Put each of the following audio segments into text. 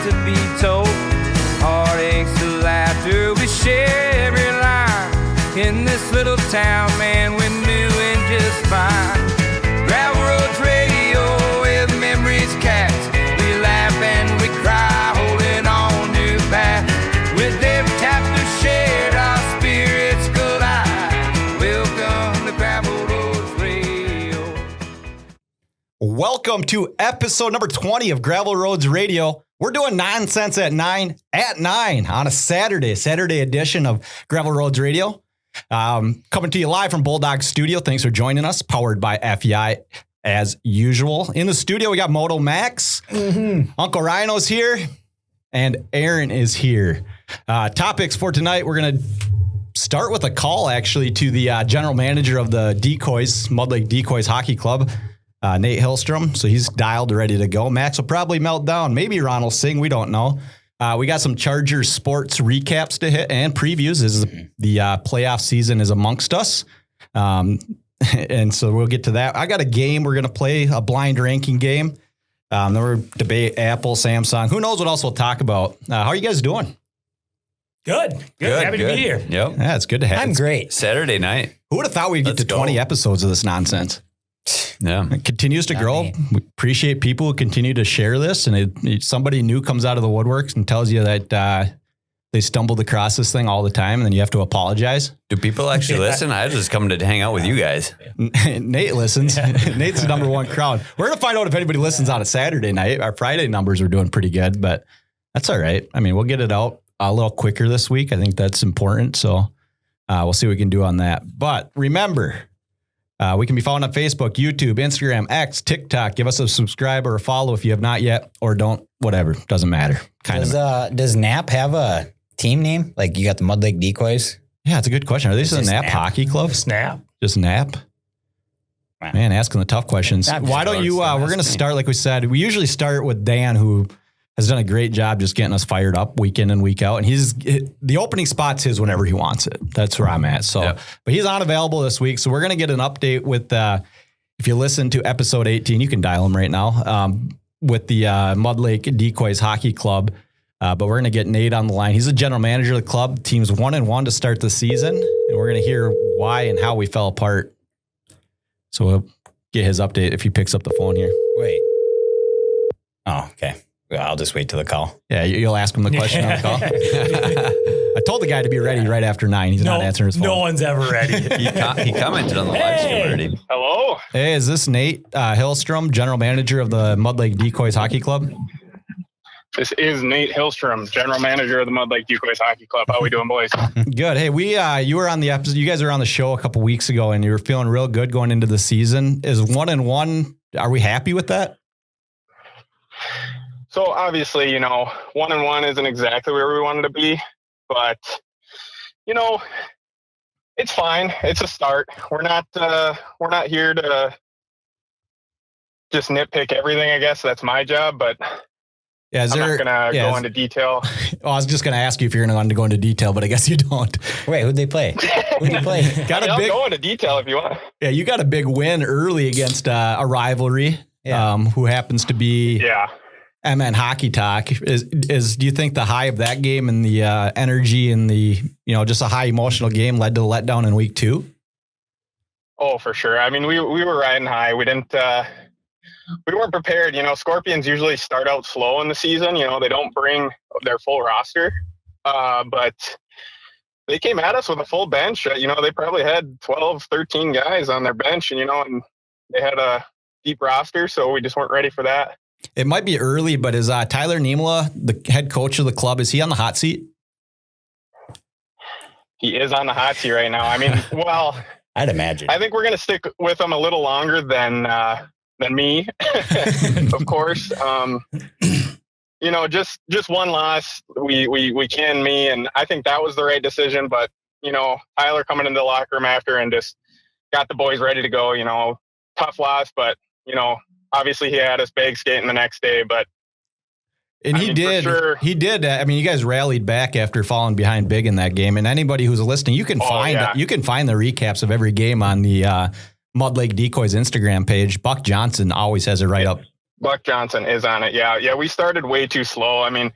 to be told. Heartaches to laughter, we share every line. In this little town, man, we're doing just fine. Gravel Roads Radio with memories cast. We laugh and we cry, holding on to the past. With every chapter shared, our spirits collide. Welcome to Gravel Roads Radio. Welcome to episode number 20 of Gravel Roads Radio. We're doing nonsense at 9 on a Saturday edition of Gravel Roads Radio. Coming to you live from Bulldog Studio. Thanks for joining us. Powered by FEI as usual. In the studio, we got Moto Max. Uncle Rhino's here. And Aaron is here. Topics for tonight, we're going to start with a call actually to the general manager of the Decoys, Mud Lake Decoys Hockey Club. Nate Hillstrom, so he's dialed, ready to go. Max will probably melt down. Maybe Ron will sing. We don't know. We got some Charger sports recaps to hit and previews as the playoff season is amongst us. And so we'll get to that. I got a game. We're going to play a blind ranking game. Then we're debate Apple, Samsung. Who knows what else we'll talk about? How are you guys doing? Good. Happy to be here. Yep. Yeah, it's good to have. I'm great. Saturday night. Who would have thought we'd get to 20 episodes of this nonsense? Yeah. It continues to grow. We appreciate people who continue to share this. And somebody new comes out of the woodworks and tells you that they stumbled across this thing all the time. And then you have to apologize. Do people actually listen? I just come to hang out with you guys. Nate listens. Nate's the number one crowd. We're going to find out if anybody listens on a Saturday night. Our Friday numbers are doing pretty good, but that's all right. I mean, we'll get it out a little quicker this week. I think that's important. So we'll see what we can do on that. But remember, we can be found on Facebook, YouTube, Instagram, X, TikTok. Give us a subscribe or a follow if you have not yet, or don't, whatever. Doesn't matter. Does Knapp have a team name? Like you got the Mud Lake Decoys? Yeah, it's a good question. Are they just a Knapp hockey club? Snap. Just Knapp? Wow. Man, asking the tough questions. Why don't you, we're going to start, like we said, we usually start with Dan, who has done a great job just getting us fired up week in and week out. And the opening spot's his whenever he wants it. That's where I'm at. So, But he's unavailable this week. So we're going to get an update with, if you listen to episode 18, you can dial him right now, with the Mud Lake Decoys Hockey Club. But we're going to get Nate on the line. He's the general manager of the club. Team's 1-1 to start the season. And we're going to hear why and how we fell apart. So we'll get his update if he picks up the phone here. Wait. Oh, okay. Well, I'll just wait till the call. Yeah, you'll ask him the question on the call. I told the guy to be ready right after 9. He's not answering his phone. No one's ever ready. He commented on the live stream already. Hello? Hey, is this Nate Hillstrom, general manager of the Mud Lake Decoys Hockey Club? This is Nate Hillstrom, general manager of the Mud Lake Decoys Hockey Club. How we doing, boys? Good. Hey, you were on the episode. You guys were on the show a couple weeks ago, and you were feeling real good going into the season. Is 1-1? Are we happy with that? So obviously, 1-1 isn't exactly where we wanted to be, but it's fine. It's a start. We're not here to just nitpick everything. I guess that's my job, but yeah, I'm not gonna go into detail. I was just gonna ask you if you're gonna go into detail, but I guess you don't. Wait, who'd they play? I'll go into detail if you want. Yeah, you got a big win early against a rivalry. Yeah. Who happens to be MN Hockey Talk. Do you think the high of that game and the energy and the just a high emotional game led to the letdown in week 2? Oh, for sure. I mean, we were riding high. We weren't prepared. Scorpions usually start out slow in the season. They don't bring their full roster, but they came at us with a full bench. They probably had 12, 13 guys on their bench, and they had a deep roster, so we just weren't ready for that. It might be early, but is Tyler Niemela, the head coach of the club, is he on the hot seat? He is on the hot seat right now. I mean, well, I'd imagine. I think we're going to stick with him a little longer than me, of course. Just one loss. We canned me, and I think that was the right decision. But Tyler coming into the locker room after and just got the boys ready to go. Tough loss, but obviously he had us bag skating the next day, but he did. I mean, you guys rallied back after falling behind big in that game. And anybody who's listening, you can find the recaps of every game on the Mud Lake Decoys Instagram page. Buck Johnson always has it right up Buck Johnson is on it. Yeah. We started way too slow. I mean,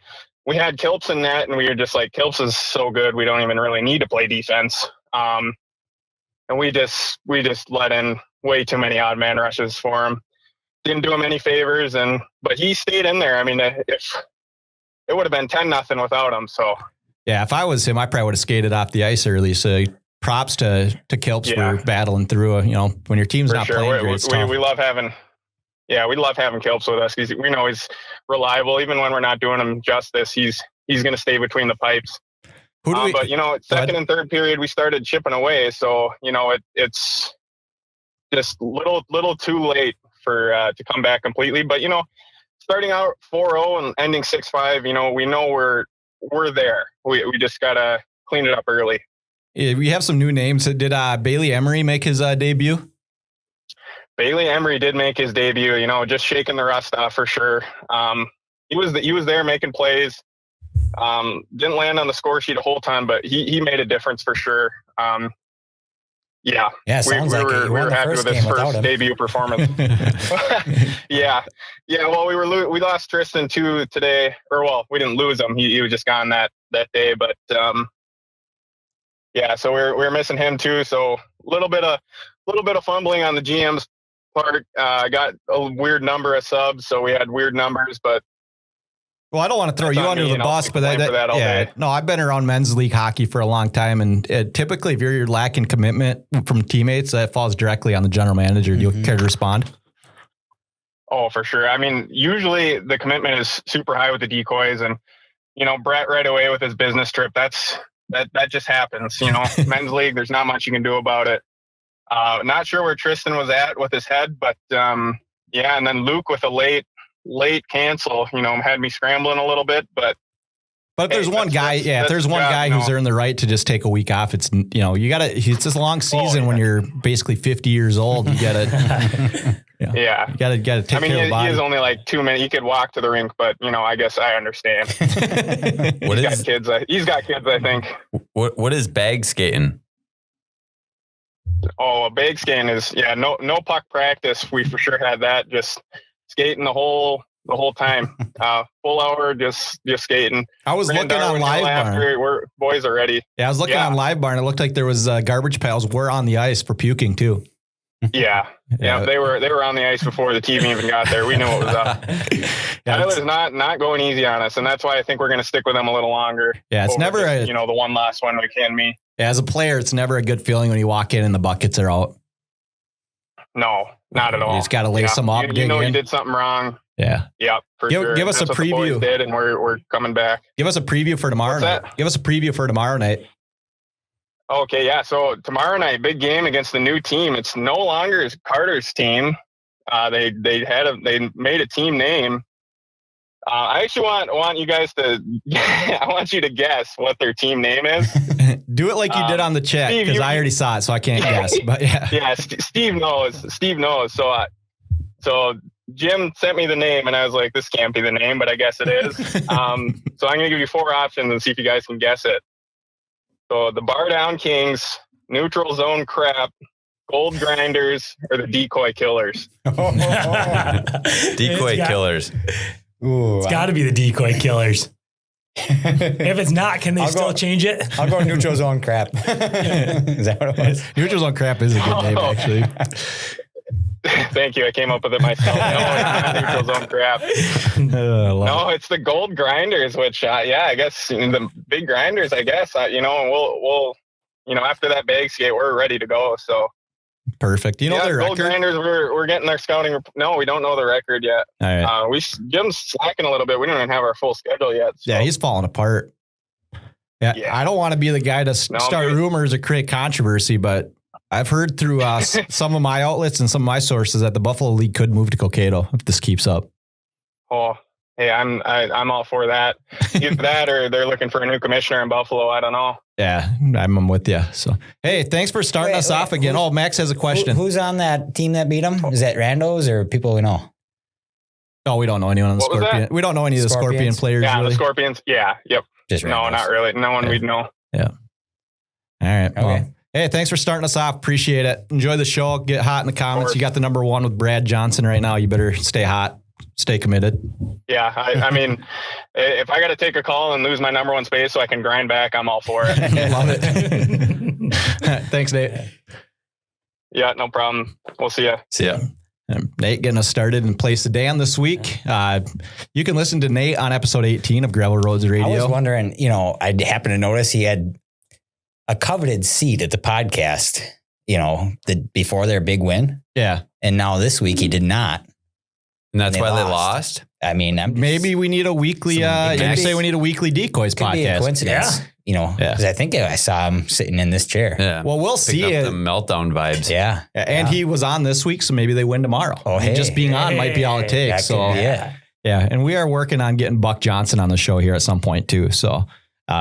we had Kilps in net, and we were just like, Kilps is so good, we don't even really need to play defense. And we just let in way too many odd man rushes for him. Didn't do him any favors, but he stayed in there. I mean, if it would have been 10-0 without him. So yeah, if I was him, I probably would have skated off the ice early. So props to Kilps for battling through. When your team's not playing great, it's tough. We love having Kilps with us. We know he's reliable. Even when we're not doing him justice, he's going to stay between the pipes. But second and third period, we started chipping away. So it's just little too late for to come back completely. But starting out 4-0 and ending 6-5, we know we're there. We just gotta clean it up early. Yeah, we have some new names. Did Bailey Emery make his debut? Bailey Emery did make his debut. Just shaking the rust off for sure. He was there making plays. Didn't land on the score sheet a whole time, but he made a difference for sure. Yeah. Sounds we like were happy with his first debut performance. Yeah. Well, we lost Tristan too today, we didn't lose him. He was just gone that day, but so we're missing him too. So a little bit of fumbling on the GM's part. Got a weird number of subs, so we had weird numbers, but. Well, I don't want to throw you under the bus, but I've been around men's league hockey for a long time, and typically, if you're lacking commitment from teammates, that falls directly on the general manager. Do you care to respond? Oh, for sure. I mean, usually the commitment is super high with the Decoys, and Brett right away with his business trip. That just happens. Men's league, there's not much you can do about it. Not sure where Tristan was at with his head, but and then Luke with a late cancel, had me scrambling a little bit, but if there's one guy, who's earned the right to just take a week off, it's, it's this long season when you're basically 50 years old, you gotta, you gotta take care of the body. He is only like 2 minutes. He could walk to the rink, but I guess I understand. He's got kids, I think. What is bag skating? Oh, bag skating is, no puck practice. We for sure had that. Just skating the whole time, full hour, just skating. I was looking on Live Barn. We're boys are ready. Yeah, I was looking on Live Barn. It looked like there was garbage pails were on the ice for puking too. Yeah. They were on the ice before the team even got there. We knew what was up. Tyler's not going easy on us, and that's why I think we're going to stick with them a little longer. Yeah, it's never the one last one we can me. Yeah, as a player, it's never a good feeling when you walk in and the buckets are out. No, not at all. You just got to lace them up. You did something wrong. Yeah. Yeah, for sure. Give us a preview. The boys did, and we're coming back. Give us a preview for tomorrow night. Give us a preview for tomorrow night. Okay, yeah. So tomorrow night, big game against the new team. It's no longer Carter's team. They made a team name. I actually want you guys to. I want you to guess what their team name is. Do it like you did on the chat, because I already saw it, so I can't guess. But yeah, yeah. Steve knows. So Jim sent me the name, and I was like, "This can't be the name," but I guess it is. So I'm going to give you 4 options and see if you guys can guess it. So the Bar Down Kings, Neutral Zone Crap, Gold Grinders, or the Decoy Killers. Decoy Killers. Ooh, it's got to be the Decoy Killers. If it's not, can they still change it? I'll go Neutral Zone Crap. Is that what it was? Neutral Zone Crap is a good name, actually. Thank you. I came up with it myself. No, it's not Neutral Zone Crap. No, it's the Gold Grinders, which, I guess the big grinders, I guess, and we'll after that bag skate, we're ready to go. So perfect. Do you know their Gold record? Grinders, we're getting their scouting. No, we don't know the record yet. All right. Jim's slacking a little bit. We don't even have our full schedule yet. So. Yeah, he's falling apart. Yeah. I don't want to be the guy to start rumors or create controversy, but I've heard through some of my outlets and some of my sources that the Buffalo League could move to Cokato if this keeps up. Oh, hey, I'm all for that. Either that or they're looking for a new commissioner in Buffalo. I don't know. Yeah, I'm with you. So, hey, thanks for starting us off again. Max has a question. Who's on that team that beat them? Is that Randos or people we know? No, we don't know anyone on the Scorpion. We don't know any of the Scorpion players. Yeah, really. The Scorpions. Yeah, yep. Just no, not really. No one we'd know. Yeah. All right. Okay. Well, hey, thanks for starting us off. Appreciate it. Enjoy the show. Get hot in the comments. You got the number 1 with Brad Johnson right now. You better stay hot. stay committed. Yeah. I mean, if I got to take a call and lose my number one space so I can grind back, I'm all for it. Love it. Thanks, Nate. Yeah, no problem. We'll see ya. See ya. Nate getting us started in place of Dan this week. You can listen to Nate on episode 18 of Gravel Roads Radio. I was wondering, I happened to notice he had a coveted seat at the podcast, before their big win. Yeah. And now this week he did not. And that's why they lost. lost? I mean, maybe we need a weekly, you say we need a weekly Decoys could podcast. be a coincidence, because I think I saw him sitting in this chair. Yeah. Well, we'll see it. The meltdown vibes. Yeah. And he was on this week, so maybe they win tomorrow. Oh, hey. Just being on might be all it takes. So yeah. And we are working on getting Buck Johnson on the show here at some point too. So,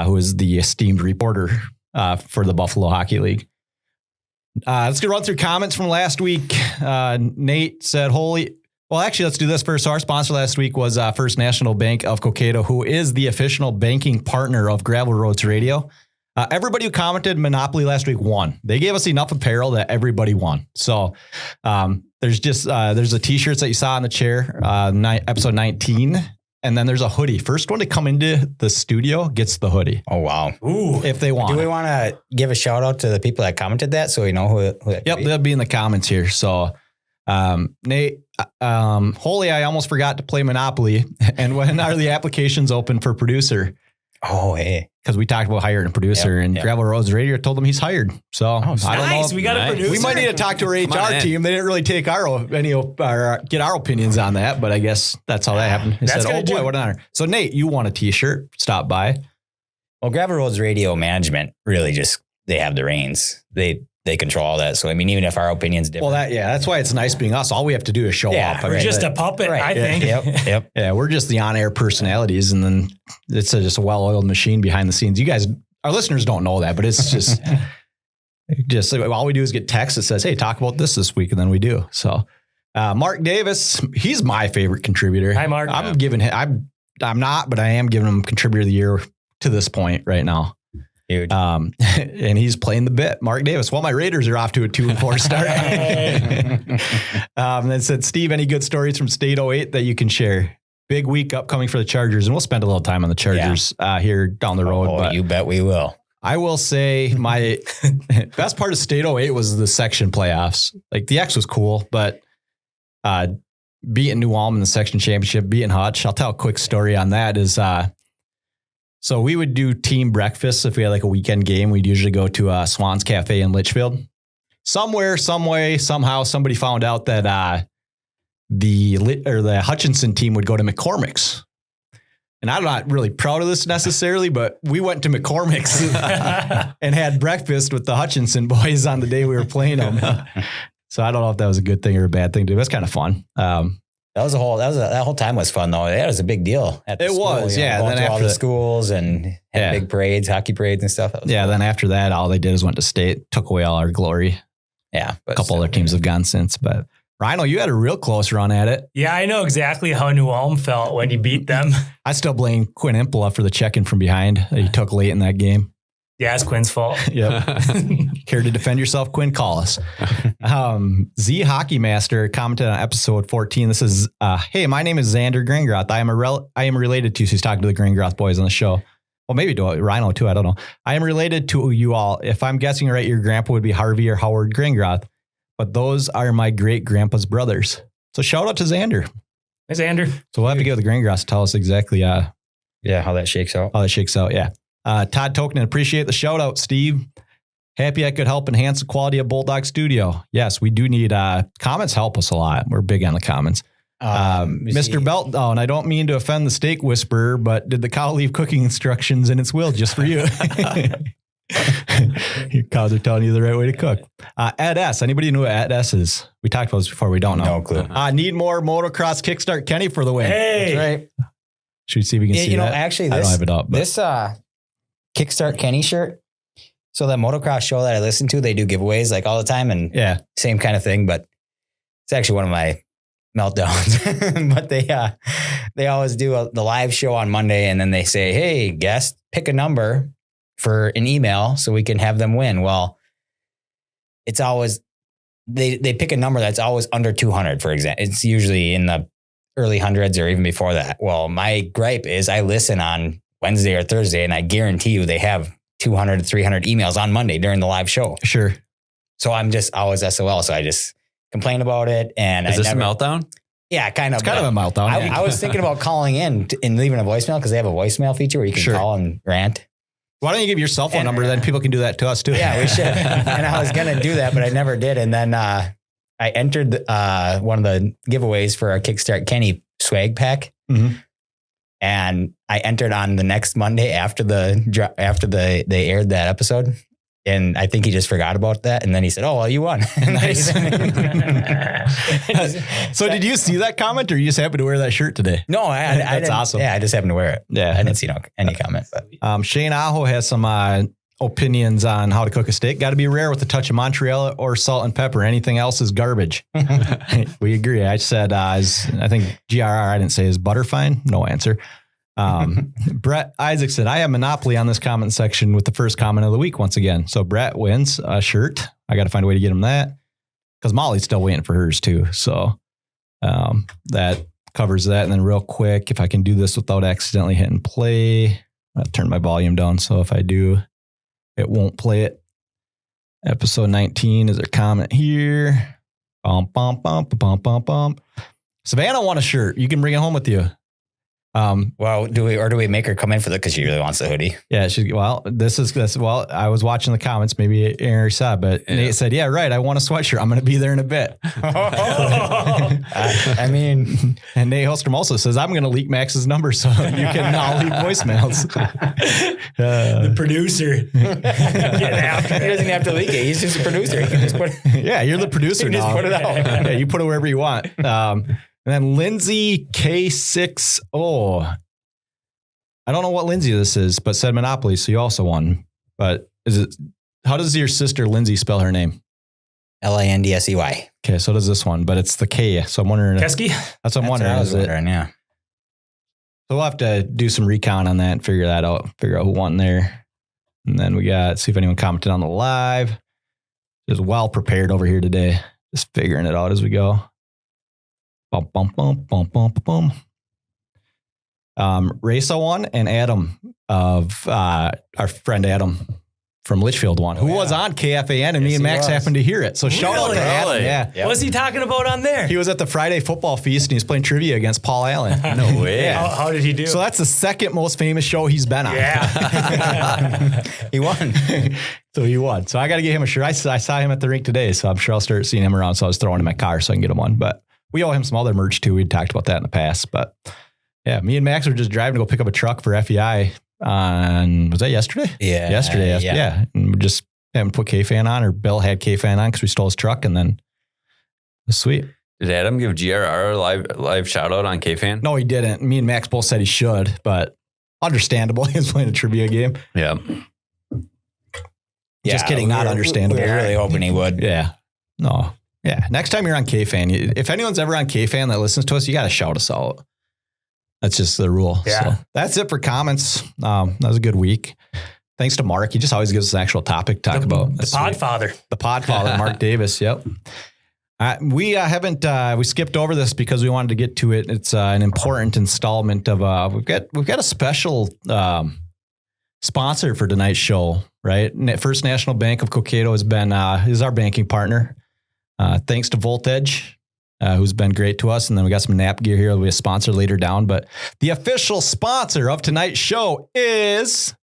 who is the esteemed reporter for the Buffalo Hockey League. Let's go run through comments from last week. Nate said, actually, let's do this first. Our sponsor last week was First National Bank of Cokato, who is the official banking partner of Gravel Roads Radio. Everybody who commented Monopoly last week won. They gave us enough apparel that everybody won. So there's a t-shirts that you saw on the chair, episode 19. And then there's a hoodie. First one to come into the studio gets the hoodie. Oh, wow. Ooh. If they want. Do we want to give a shout out to the people that commented that so we know who that could be? They'll be in the comments here. So Nate, I almost forgot to play Monopoly. And when are the applications open for producer? Oh, hey. Because we talked about hiring a producer and Gravel Roads Radio told them he's hired. So I don't know. We got a producer. We might need to talk to our HR team. They didn't really take get our opinions on that, but I guess that's how that happened. They said, "Oh boy, what an honor." So Nate, you want a t-shirt? Stop by. Well, Gravel Roads Radio management really they have the reins. They control all that. So, I mean, even if our opinion's different. Well, that's why it's nice being us. All we have to do is show up. We're just a puppet, I think. Yep. Yeah, we're just the on-air personalities, and then it's just a well-oiled machine behind the scenes. You guys, our listeners don't know that, but it's just all we do is get text that says, "Hey, talk about this week," and then we do. So, Mark Davis, he's my favorite contributor. Hi, Mark. I'm not, but I am giving him Contributor of the Year to this point right now. Huge. And he's playing the bit, Mark Davis. Well, my Raiders are off to a 2-4 start. Then said, Steve, any good stories from State 08 that you can share? Big week upcoming for the Chargers, and we'll spend a little time on the Chargers here down the road. But you bet we will. I will say my best part of State 08 was the section playoffs. Like the X was cool, but beating New Ulm in the section championship, beating Hutch. I'll tell a quick story on that is, so we would do team breakfasts if we had like a weekend game. We'd usually go to Swan's Cafe in Litchfield. Somewhere, some way, somehow, somebody found out that the Hutchinson team would go to McCormick's. And I'm not really proud of this necessarily, but we went to McCormick's and had breakfast with the Hutchinson boys on the day we were playing them. So I don't know if that was a good thing or a bad thing to do. It was kind of fun. That whole time was fun though. That was a big deal. At the school, was, yeah. Going then to after all the schools and had big parades, hockey parades and stuff. Yeah. Then after that, all they did is went to state, took away all our glory. Yeah. A couple other teams have gone since, but Rhino, you had a real close run at it. Yeah, I know exactly how New Ulm felt when you beat them. I still blame Quinn Impola for the check-in from behind that he took late in that game. Yeah, it's Quinn's fault. Yep. Care to defend yourself, Quinn? Call us. Z Hockey Master commented on episode 14. This is, hey, my name is Xander Gringroth. I am related to, so he's talking to the Gringroth boys on the show. Well, maybe to Rhino too. I don't know. I am related to you all. If I'm guessing right, your grandpa would be Harvey or Howard Gringroth, but those are my great grandpa's brothers. So shout out to Xander. Hey, Xander. So we'll have to get with the Gringroths to tell us exactly, how that shakes out. Yeah. Todd Token, appreciate the shout out, Steve. Happy I could help enhance the quality of Bulldog Studio. Yes, we do need comments. Help us a lot. We're big on the comments. Mr. Meltdown, I don't mean to offend the steak whisperer, but did the cow leave cooking instructions in its will just for you? Your cows are telling you the right way to cook. Ed S. Anybody know what Ed S is? We talked about this before. We don't know. No clue. Need more motocross kickstart Kenny for the win. Hey, that's right. Should we see if we can see that? Actually, I don't have it up. But. This Kickstart Kenny shirt. So that motocross show that I listen to, they do giveaways like all the time, and same kind of thing. But it's actually one of my meltdowns. But they always do the live show on Monday, and then they say, "Hey, guest, pick a number for an email so we can have them win." Well, it's always they pick a number that's always under 200. For example, it's usually in the early hundreds or even before that. Well, my gripe is I listen on Wednesday or Thursday, and I guarantee you they have 200 to 300 emails on Monday during the live show. Sure. So I'm just always SOL. So I just complain about it. And Is this a meltdown? Yeah, kind of. It's kind of a meltdown. I was thinking about calling in and leaving a voicemail because they have a voicemail feature where you can call and rant. Why don't you give your cell phone number? Then people can do that to us too. Yeah, we should. And I was going to do that, but I never did. And then I entered one of the giveaways for our Kickstart Kenny swag pack. Mm-hmm. And I entered on the next Monday after they aired that episode. And I think he just forgot about that. And then he said, "Oh, well, you won." Nice. So did you see that comment, or you just happened to wear that shirt today? No, I That's didn't. awesome. Yeah, I just happened to wear it. Yeah. I didn't see any comment. But. Shane Aho has some opinions on how to cook a steak. Got to be rare with a touch of mozzarella or salt and pepper. Anything else is garbage. We agree. I said, I think GRR, I didn't say is butter fine. No answer. Brett Isaacson, I have monopoly on this comment section with the first comment of the week once again. So Brett wins a shirt. I got to find a way to get him that because Molly's still waiting for hers too. So that covers that. And then real quick, if I can do this without accidentally hitting play, I'll turn my volume down. So if I do, it won't play it. Episode 19 is a comment here. Bum, bum, bum, bum, bum, bum. Savannah won a shirt. You can bring it home with you. Well, do we make her come in for that because she really wants the hoodie? Yeah, well, I was watching the comments. Maybe Aaron saw, but Nate said, "Yeah, right. I want a sweatshirt. I'm going to be there in a bit." I mean, and Nate Hillstrom also says, "I'm going to leak Max's number so you can all leave voicemails." The producer getting after he doesn't have to leak it. He's just a producer. He can just put. Yeah, you're the producer now. Just put it out. Yeah, you put it wherever you want. And then Lindsay K60. I don't know what Lindsay this is, but said Monopoly, so you also won. But how does your sister Lindsay spell her name? Lindsey. Okay, so does this one, but it's the K. So I'm wondering. Kesky? That's what I'm wondering. Yeah. So we'll have to do some recon on that and figure that out, figure out who won there. And then see if anyone commented on the live. Just well prepared over here today. Just figuring it out as we go. Bum, bum, bum, bum, bum, bum. Rasa won, and Adam of our friend Adam from Litchfield won, who was on KFAN, and me and Max happened to hear it. So shout out to Adam. Yeah. What was he talking about on there? He was at the Friday football feast, and he was playing trivia against Paul Allen. No way. Yeah. How did he do? So that's the second most famous show he's been on. Yeah. He won. So he won. So I got to get him a shirt. I saw him at the rink today, so I'm sure I'll start seeing him around. So I was throwing him in my car so I can get him one. But we owe him some other merch too. We'd talked about that in the past. But yeah, me and Max were just driving to go pick up a truck for FEI was that yesterday? Yeah. Yesterday. Yeah. And we just haven't put K-Fan on, or Bill had K-Fan on because we stole his truck, and then it was sweet. Did Adam give GRR a live shout out on K-Fan? No, he didn't. Me and Max both said he should, but understandable. He was playing a trivia game. Yeah. Just kidding. Not understandable. We were really hoping he would. Yeah. No. Yeah. Next time you're on K-Fan, if anyone's ever on K-Fan that listens to us, you got to shout us out. That's just the rule. Yeah. So that's it for comments. That was a good week. Thanks to Mark. He just always gives us an actual topic to talk about. The Podfather. The Podfather, Mark Davis. Yep. We we skipped over this because we wanted to get to it. It's an important installment of, we've got a special sponsor for tonight's show, right? First National Bank of Cokato is our banking partner. Thanks to Voltage, who's been great to us. And then we got some Knapp gear here. There'll be a sponsor later down, but the official sponsor of tonight's show is...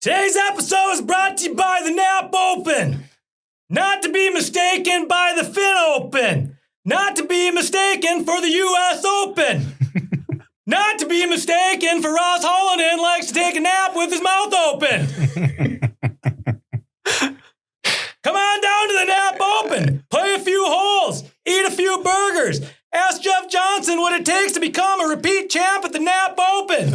Today's episode is brought to you by the Knapp Open. Not to be mistaken by the Finn Open. Not to be mistaken for the U.S. Open. Not to be mistaken for Ross Hollinan likes to take a nap with his mouth open. Come on down to the Knapp Open. Play a few holes. Eat a few burgers. Ask Jeff Johnson what it takes to become a repeat champ at the Knapp Open.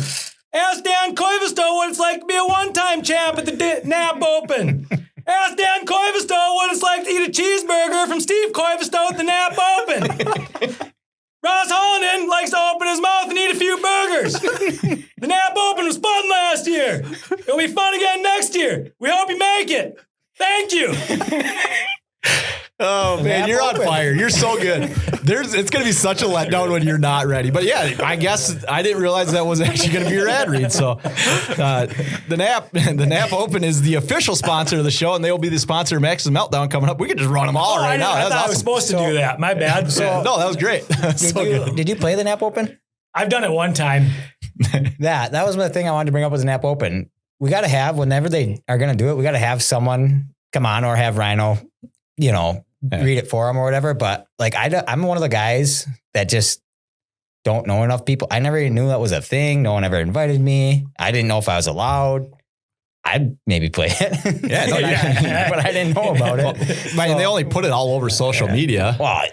Ask Dan Koivisto what it's like to be a one-time champ at the Knapp Open. Ask Dan Koivisto what it's like to eat a cheeseburger from Steve Koivisto at the Knapp Open. Ross Hollinan likes to open his mouth and eat a few burgers. The Knapp Open was fun last year. It'll be fun again next year. We hope you make it. Thank you. Oh man, you're on fire. You're so good. It's going to be such a letdown when you're not ready. But yeah, I guess I didn't realize that was actually going to be your ad read. So the Knapp Open is the official sponsor of the show, and they will be the sponsor of Max's Meltdown coming up. We could just run them all right now. I thought I was supposed to do that. My bad. No, that was great. Did you play the Knapp Open? I've done it one time. That was the thing I wanted to bring up with the Knapp Open. We got to have, whenever they are going to do it, we got to have someone come on or have Rhino, read it for them or whatever. But like, I'm one of the guys that just don't know enough people. I never even knew that was a thing. No one ever invited me. I didn't know if I was allowed. I'd maybe play it. Yeah, but I didn't know about it. They only put it all over social media. Well, I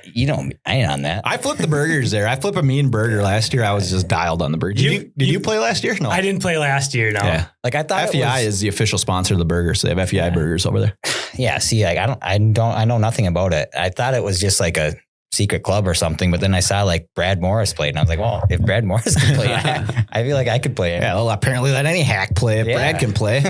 ain't on that. I flipped the burgers there. I flipped a mean burger last year. I was just dialed on the burger. Did you play last year? No, I didn't play last year. No, yeah. Like I thought FEI is the official sponsor of the burgers. So they have FEI burgers over there. Yeah. See, like I know nothing about it. I thought it was just like a secret club or something, but then I saw like Brad Morris played and I was like, well, if Brad Morris can play it, I feel like I could play it. Yeah, well, apparently let any hack play if Brad can play.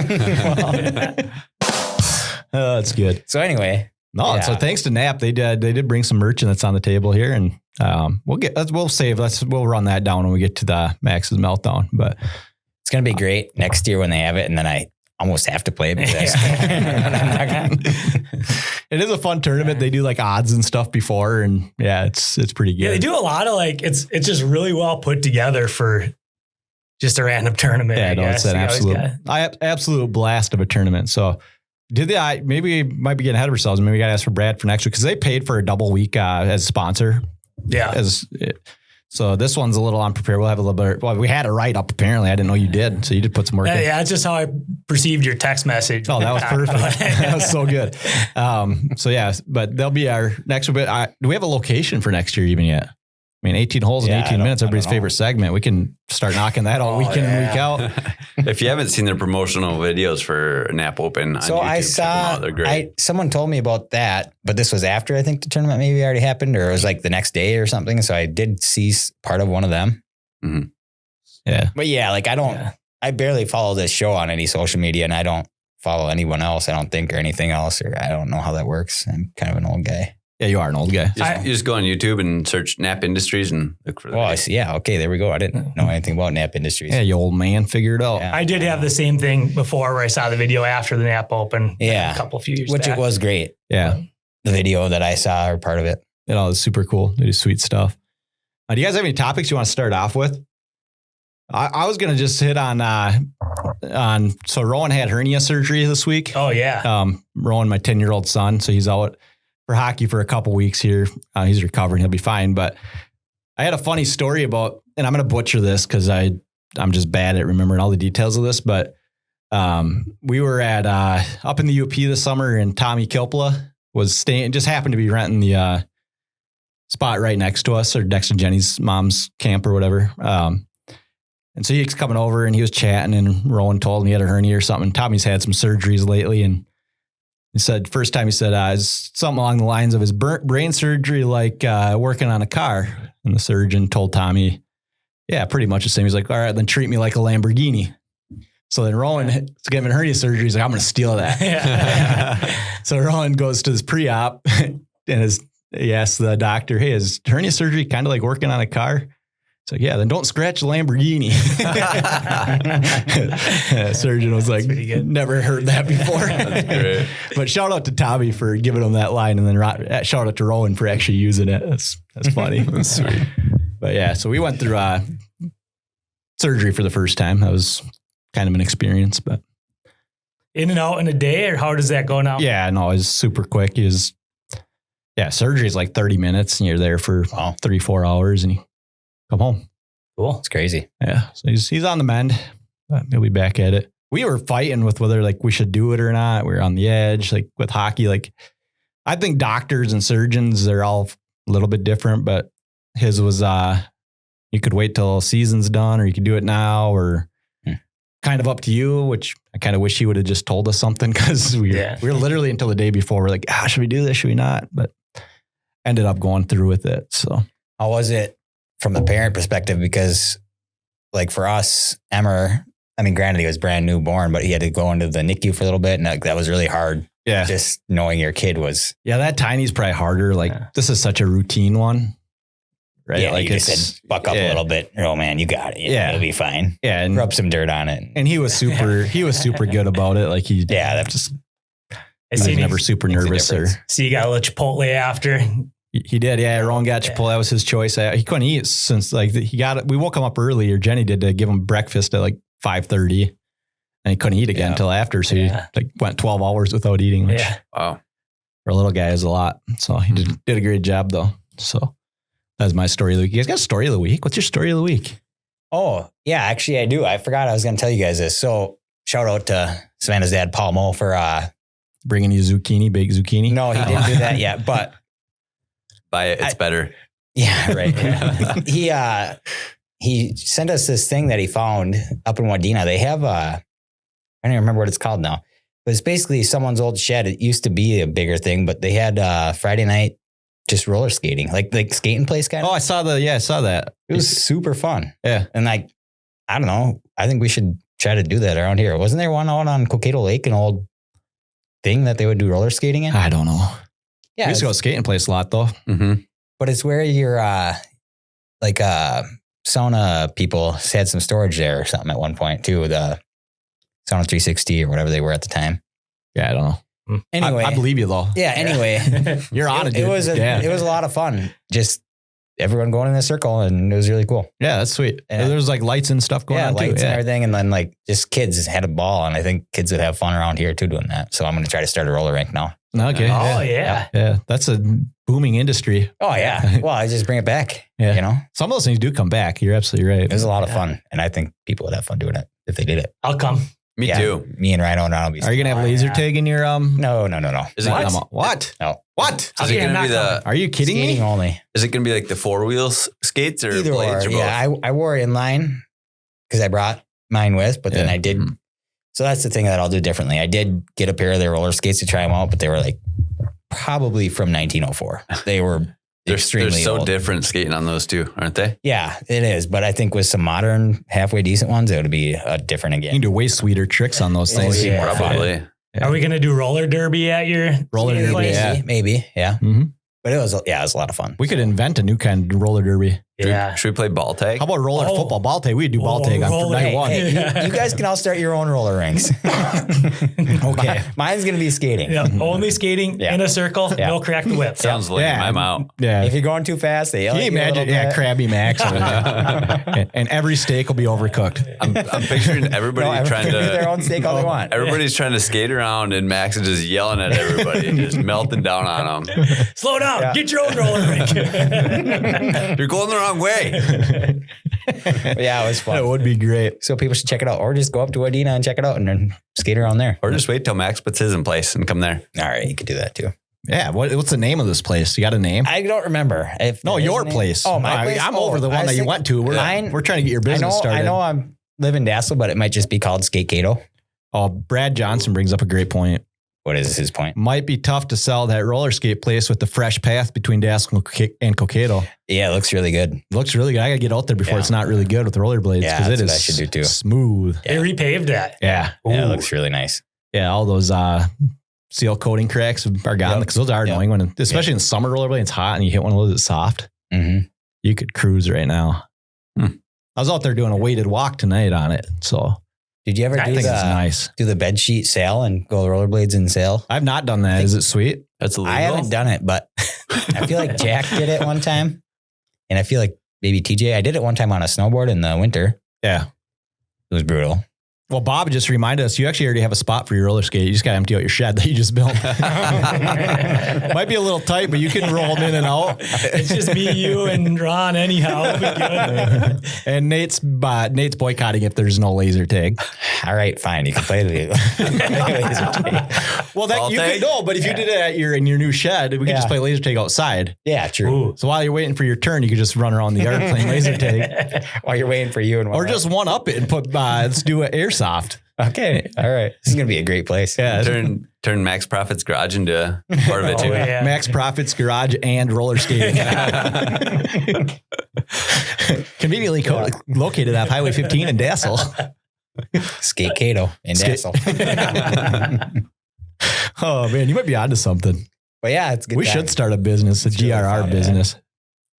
Oh, that's good. So anyway. So thanks to Knapp, they did bring some merch that's on the table here, and we'll run that down when we get to the Max's Meltdown. But it's gonna be great next year when they have it, and then I almost have to play it because it is a fun tournament. They do like odds and stuff before, and yeah, it's pretty good. Yeah, they do a lot of it's just really well put together for just a random tournament. Yeah, it's an absolute blast of a tournament. So maybe we might be getting ahead of ourselves. Maybe we got to ask for Brad for next week because they paid for a double week as a sponsor. Yeah. So this one's a little unprepared. We'll have a little bit. Well, we had it right up. Apparently, I didn't know you did. So you did put some work in. Yeah, that's just how I perceived your text message. Oh, that was perfect. That was so good. So yeah, but they'll be our next bit. Do we have a location for next year even yet? I mean, 18 holes in 18 minutes, everybody's favorite segment. We can start knocking that all week in and week out. If you haven't seen their promotional videos for Knapp Open on YouTube, I saw, they're great. Someone told me about that, but this was after I think the tournament maybe already happened, or it was like the next day or something. So I did see part of one of them. Mm-hmm. Yeah. But yeah, like I barely follow this show on any social media, and I don't follow anyone else, I don't think, or anything else, or I don't know how that works. I'm kind of an old guy. Yeah, you are an old guy. You just go on YouTube and search Knapp Industries and look for that. I see. Yeah. Okay. There we go. I didn't know anything about Knapp Industries. Yeah, you old man, figure it out. Yeah. I did have the same thing before where I saw the video after the Knapp Open. Yeah. A few years Which back. it was great. Yeah. The video that I saw or part of it. It all is super cool. They do sweet stuff. Do you guys have any topics you want to start off with? I was going to just hit on so Rowan had hernia surgery this week. Oh yeah. Rowan, my 10-year-old son. So he's out for hockey for a couple weeks here. He's recovering. He'll be fine. But I had a funny story about, and I'm going to butcher this because I'm just bad at remembering all the details of this. But we were at up in the UP this summer, and Tommy Kilpala was staying, just happened to be renting the spot right next to us, or next to Jenny's mom's camp or whatever. And so he's coming over and he was chatting, and Rowan told him he had a hernia or something. Tommy's had some surgeries lately, and he said, first time he said, it's something along the lines of his brain surgery, like working on a car. And the surgeon told Tommy, yeah, pretty much the same. He's like, all right, then treat me like a Lamborghini. So then Rowan is giving hernia surgery. He's like, I'm going to steal that. So Rowan goes to this pre-op and he asks the doctor, hey, is hernia surgery kind of like working on a car? It's like, yeah, then don't scratch the Lamborghini. Surgeon was like, never heard that before. That's great. But shout out to Tommy for giving him that line, and then shout out to Rowan for actually using it. That's funny. That's sweet. But yeah, so we went through surgery for the first time. That was kind of an experience, but in and out in a day, or how does that go now? Yeah, no, it was super quick. Surgery is like 30 minutes, and you're there for 3-4 hours, and you come home. Cool. It's crazy. Yeah. So he's on the mend. He'll be back at it. We were fighting with whether like we should do it or not. We were on the edge, like with hockey. Like I think doctors and surgeons, they're all a little bit different, but his was, you could wait till season's done, or you could do it now, or kind of up to you, which I kind of wish he would have just told us something, because we were literally until the day before, we're like, should we do this? Should we not? But ended up going through with it. So how was it from the parent perspective? Because like for us, Emmer, I mean, granted he was brand new born, but he had to go into the NICU for a little bit, and that was really hard Yeah. Just knowing your kid was. Yeah, that tiny's probably harder. Like this is such a routine one. Right. Yeah, like you just said, buck up a little bit. Oh man, you got it. Yeah. It'll be fine. Yeah. And, Rub some dirt on it. and he was super good about it. Like he that's I he was see never super nervous or you got a little Chipotle after. he did. Yeah. Ron got Chipotle. That was his choice. He couldn't eat since we woke him up early, or Jenny did, to give him breakfast at like 5:30, and he couldn't eat again until after. So he went 12 hours without eating, which Wow. for a little guy is a lot. So he did a great job though. So that's my story of the week. You guys got a story of the week? What's your story of the week? Oh, yeah, actually I do. I forgot I was going to tell you guys this. So shout out to Savannah's dad, Paul Moe, for Bringing you baked zucchini? no, he didn't do that yet, but Buy it. It's better. yeah, right. Yeah. He sent us this thing that he found up in Wadena. They have I don't even remember what it's called now, but it's basically someone's old shed. It used to be a bigger thing, but they had Friday night just roller skating, like skating place kind of. Oh, I saw that. It was super fun. Yeah. And I don't know. I think we should try to do that around here. Wasn't there one out on Cokato Lake, an old thing that they would do roller skating in? I don't know. Yeah. We used to go skating place a lot though. Mm-hmm. But it's where your sauna people had some storage there or something at one point too. The Sauna 360 or whatever they were at the time. Yeah, I don't know. Anyway, I believe you though. yeah. Anyway, You're on it. it was a lot of fun. Just everyone going in a circle, and it was really cool. Yeah, that's sweet. Yeah. There's like lights and stuff going on lights too. and everything, and then like just kids had a ball, and I think kids would have fun around here too doing that. So I'm going to try to start a roller rink now. Okay. Oh yeah. Yeah, that's a booming industry. Oh yeah. Well, I just bring it back. Yeah. You know, Some of those things do come back. You're absolutely right. it was a lot of fun, and I think people would have fun doing it if they did it. I'll come. Me Yeah. too. Me and Rhino and I'll be. Are you gonna have laser tag in your No. Is it What? No. What? Is it Okay, I'm gonna be not Are you kidding Skating me? only. Is it gonna be like the 4-wheel skates or Either blades or. or both? Yeah, I wore inline because I brought mine with, but then Yeah. I did. So that's the thing that I'll do differently. I did get a pair of their roller skates to try them out, but they were like probably from 1904. They were They're extremely so old. different skating on those two, aren't they? Yeah, it is. But I think with some modern, halfway decent ones, it would be different You again. can do way sweeter tricks on those Oh, things. yeah. Probably. Are we gonna do roller derby at your Roller skating derby, place? yeah. Maybe. Yeah. Mhm. But it was a lot of fun. We could invent a new kind of roller derby. Yeah. Should we play ball tag? How about roller Oh. football ball tag? We could do ball Oh, tag on roller- night one. Hey, Yeah. you guys can all start your own roller rinks. Okay. Mine's going to be skating. Yeah, only skating Yeah. in a circle. Yeah. No crack the whip. Sounds lame. Yeah. I'm out. Yeah. If you're going too fast, they yell Can you at you a imagine? little Yeah, bit. Krabby Max. And every steak will be overcooked. I'm picturing everybody No, trying everyone can do their to. own steak all they want. Everybody's trying to skate around, and Max is just yelling at everybody, just melting down on them. Slow down. Yeah. Get your own roller rink. You're going the wrong way. Yeah, it was fun. That would be great. So people should check it out, or just go up to Wadena and check it out and then skate around there. Or just wait till Max puts his in place and come there. All right, you could do that too. Yeah. What's the name of this place? You got a name? I don't remember. If No, there is your a name. place. Oh, my I- place. I'm Oh, over the I one was that you thinking- went to. We're trying to get your business started. I know I'm living Dassel, but it might just be called Skatecato. Oh, Brad Johnson brings up a great point. What is his point? Might be tough to sell that roller skate place with the fresh path between Dassel and Cokato. Yeah, it looks really good. It looks really good. I got to get out there before Yeah. it's not really good with the rollerblades Yeah, because that's it what is I should do too. smooth. They repaved that. Yeah. Yeah, it Ooh. looks really nice. Yeah. All those seal coating cracks are gone Yep. because those are Yep. annoying when, especially in summer rollerblades, it's hot and you hit one of those that's soft. Mm-hmm. You could cruise right now. Hmm. I was out there doing a weighted walk tonight on it. So Did you ever I do think the, it's nice. do the bed sheet sail and go rollerblades and sail? I've not done that. Is it sweet? That's illegal. I haven't done it, but I feel like Jack did it one time. And I feel like maybe TJ, I did it one time on a snowboard in the winter. Yeah. It was brutal. Well, Bob just reminded us, you actually already have a spot for your roller skate. You just got to empty out your shed that you just built. Might be a little tight, but you can roll them in and out. It's just me, you, and Ron anyhow. It'll be good. And Nate's boycotting if there's no laser tag. All right, fine. You can play the laser tag. Well, that Ball you tag? could no, but if you did it at in your new shed, we could Yeah. just play laser tag outside. Yeah, true. Ooh. So while you're waiting for your turn, you could just run around the yard playing laser tag, While you're waiting for you and or just one up it and put. Let's do an airsoft. okay. All right. This is gonna be a great place. Yeah, Turn Max Profit's garage into part of it Oh, too. yeah. Max Profits Garage and roller skating. Conveniently located off Highway 15 in Dassel. Skate Cato in Skate- Dassel. Oh man, you might be onto something. But yeah, it's good. We should start a business, a GRR business.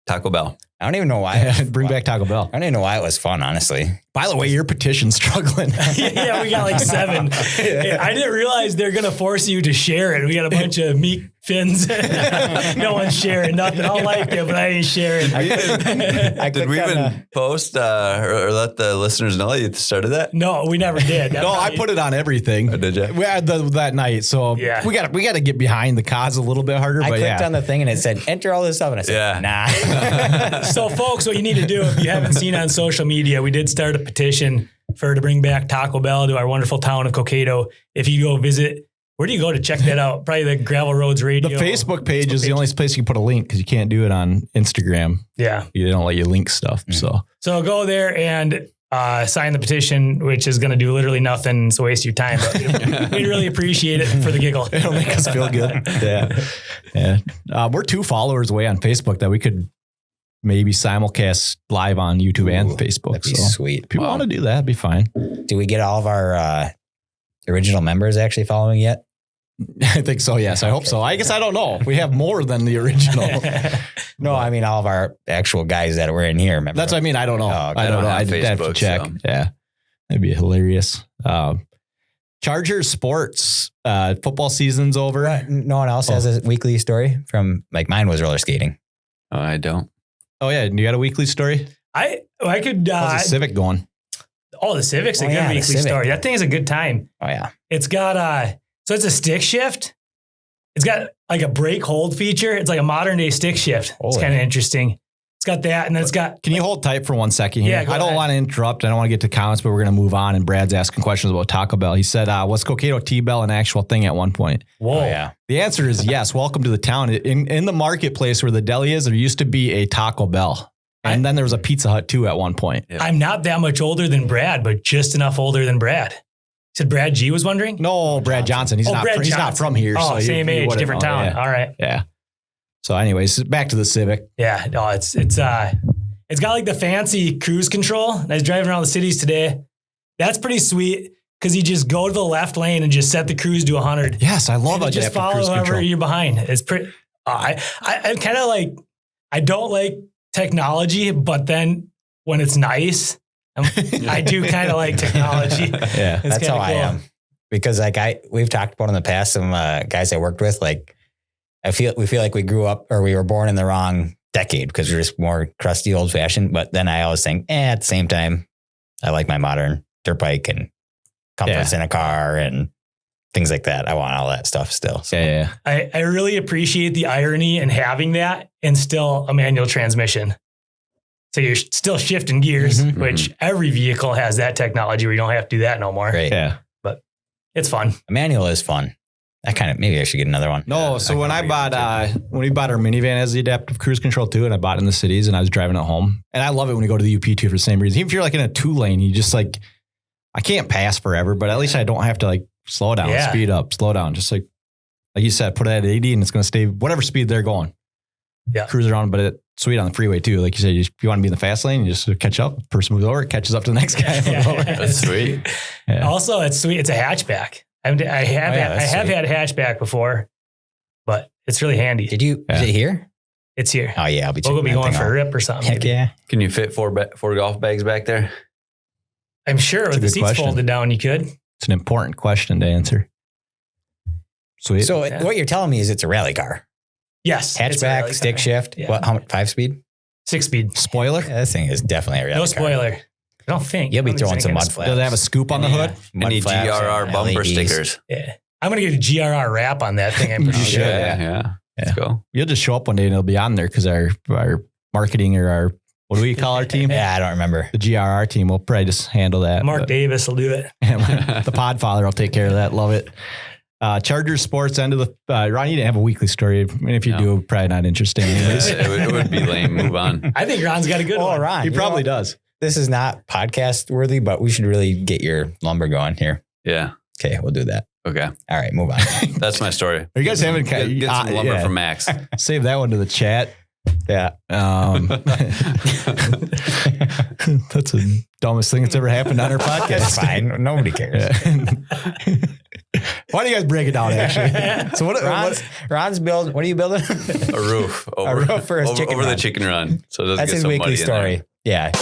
Taco Bell. I don't even know why. Bring back Taco Bell. I don't even know why it was fun, honestly. By the way, your petition's struggling. Yeah, we got like 7. I didn't realize they're going to force you to share it. We got a bunch of meat fins. No one's sharing nothing. I like it, but I ain't sharing. Did we even post or let the listeners know you started that? No, we never did. No, I put it on everything. Oh, did you? We had that night, so Yeah. we got to get behind the cause a little bit harder. I But clicked yeah, on the thing and it said, enter all this stuff. And I said, nah. So, folks, what you need to do, if you haven't seen on social media, we did start a petition to bring back Taco Bell to our wonderful town of Cokato. If you go visit, where do you go to check that out? Probably the Gravel Roads Radio. the Facebook page is the only place you can put a link because you can't do it on Instagram. Yeah. You don't let you link stuff. So go there and sign the petition, which is going to do literally nothing. It's a waste of your time. But we'd really appreciate it for the giggle. It'll make us feel good. Yeah. We're 2 followers away on Facebook that we could maybe simulcast live on YouTube and Facebook. That'd be So sweet. if people want to do that, it'd be fine. Do we get all of our original members actually following yet? I think so. Yes. I hope so. I guess I don't know. We have more than the original. No, I mean all of our actual guys that were in here. Remember? That's what I mean. I don't know. Oh, okay. I don't know. have I'd have to Facebook, check. so. Yeah. That'd be hilarious. Charger Sports football season's over. No one else has a weekly story from, like, mine was roller skating. Oh, I don't. Oh yeah. You got a weekly story? I could. How's the Civic going? The Civic's a Oh, good yeah, the weekly Civic. story. That thing is a good time. Oh yeah. It's got so it's a stick shift. It's got like a brake hold feature. It's like a modern day stick shift. It's Holy. kind of interesting. It's got that, and then it's got. Can you hold tight for 1 second here? Yeah, go I don't ahead. want to interrupt. I don't want to get to comments, but we're going to move on. And Brad's asking questions about Taco Bell. He said, was Cokato T-Bell an actual thing at one point? Whoa. Oh yeah. The answer is yes. Welcome to the town. In the marketplace where the deli is, there used to be a Taco Bell. And then there was a Pizza Hut too at one point. Yeah. I'm not that much older than Brad, but just enough older than Brad. Said Brad G was wondering? No, Brad Johnson. He's Brad he's not Johnson. from here. Oh, so same he age, wouldn't different know. town. Yeah. All right. Yeah. So anyways, back to the Civic. Yeah. No, it's got like the fancy cruise control. I was driving around the cities today. That's pretty sweet because you just go to the left lane and just set the cruise to 100. Yes, I love And it. just follow whoever you're behind. It's pretty. I kind of like. I don't like technology, but then when it's nice, I do kind of like technology. Yeah, It's That's how kinda I cool. am. Because like we've talked about in the past, some guys I worked with, like we feel like we grew up or we were born in the wrong decade because we're just more crusty, old fashioned. But then I always think, at the same time, I like my modern dirt bike and comforts in a car and things like that. I want all that stuff still. So. Yeah. I really appreciate the irony in having that and still a manual transmission. So you're still shifting gears, Mhm. which every vehicle has that technology where you don't have to do that no more. Great. Yeah. It's fun. A manual is fun. Maybe I should get another one. No, so when we bought our minivan as the adaptive cruise control too, and I bought it in the cities and I was driving it home. And I love it when you go to the UP too for the same reason. Even if you're like in a 2-lane, you just like, I can't pass forever, but at least I don't have to like slow down, Yeah. speed up, slow down. Just like you said, put it at 80 and it's going to stay whatever speed they're going. Yeah. Cruise around, but it's sweet on the freeway too. Like you said, if you want to be in the fast lane, you just catch up. Person moves over, it catches up to the next guy. That's sweet. Yeah. Also, it's sweet. It's a hatchback. I have that's had sweet. a hatchback before, but it's really handy. Is it here? It's here. Oh yeah, I'll be We'll checking be that going thing for a out. rip or something. Heck yeah. Can you fit 4 golf bags back there? I'm sure with a the good seats question. folded down, you could. It's an important question to answer. Sweet. So Yeah. what you're telling me is it's a rally car. Yes. it's a Hatchback, rally stick car. shift. Yeah. What? How much? 5-speed? 6-speed. Spoiler? Yeah, this thing is definitely a rally No car. spoiler. I don't think. You'll be I don't think throwing it's some any mud kind of flaps. Does it have a scoop on the hood? Mud Any flaps GRR and bumper LEDs. stickers? Yeah. I'm going to get a GRR wrap on that thing. I'm You pretty should. sure. Yeah. Let's go. You'll just show up one day and it'll be on there because our marketing or our, what do we call our team? Yeah, I don't remember. The GRR team will probably just handle that. Mark But- Davis will do it. the Podfather will take care of that. Love it. Charger Sports end of the Ron, you didn't have a weekly story. I mean, if you No. do, probably not interesting. Anyways. it would be lame. Move on. I think Ron's got a good one. Ron, He you probably know, does. This is not podcast worthy, but we should really get your lumber going here. Yeah. Okay, we'll do that. Okay. All right, move on. That's my story. Are you guys having Get some lumber from Max. Save that one to the chat. Yeah. That's the dumbest thing that's ever happened on our That's podcast. fine. Nobody cares. Yeah. Why don't you guys break it down, actually? So Ron's building, what are you building? A roof. A roof for his chicken over run. the chicken run. So it doesn't That's get his so weekly muddy in there. story. Yeah.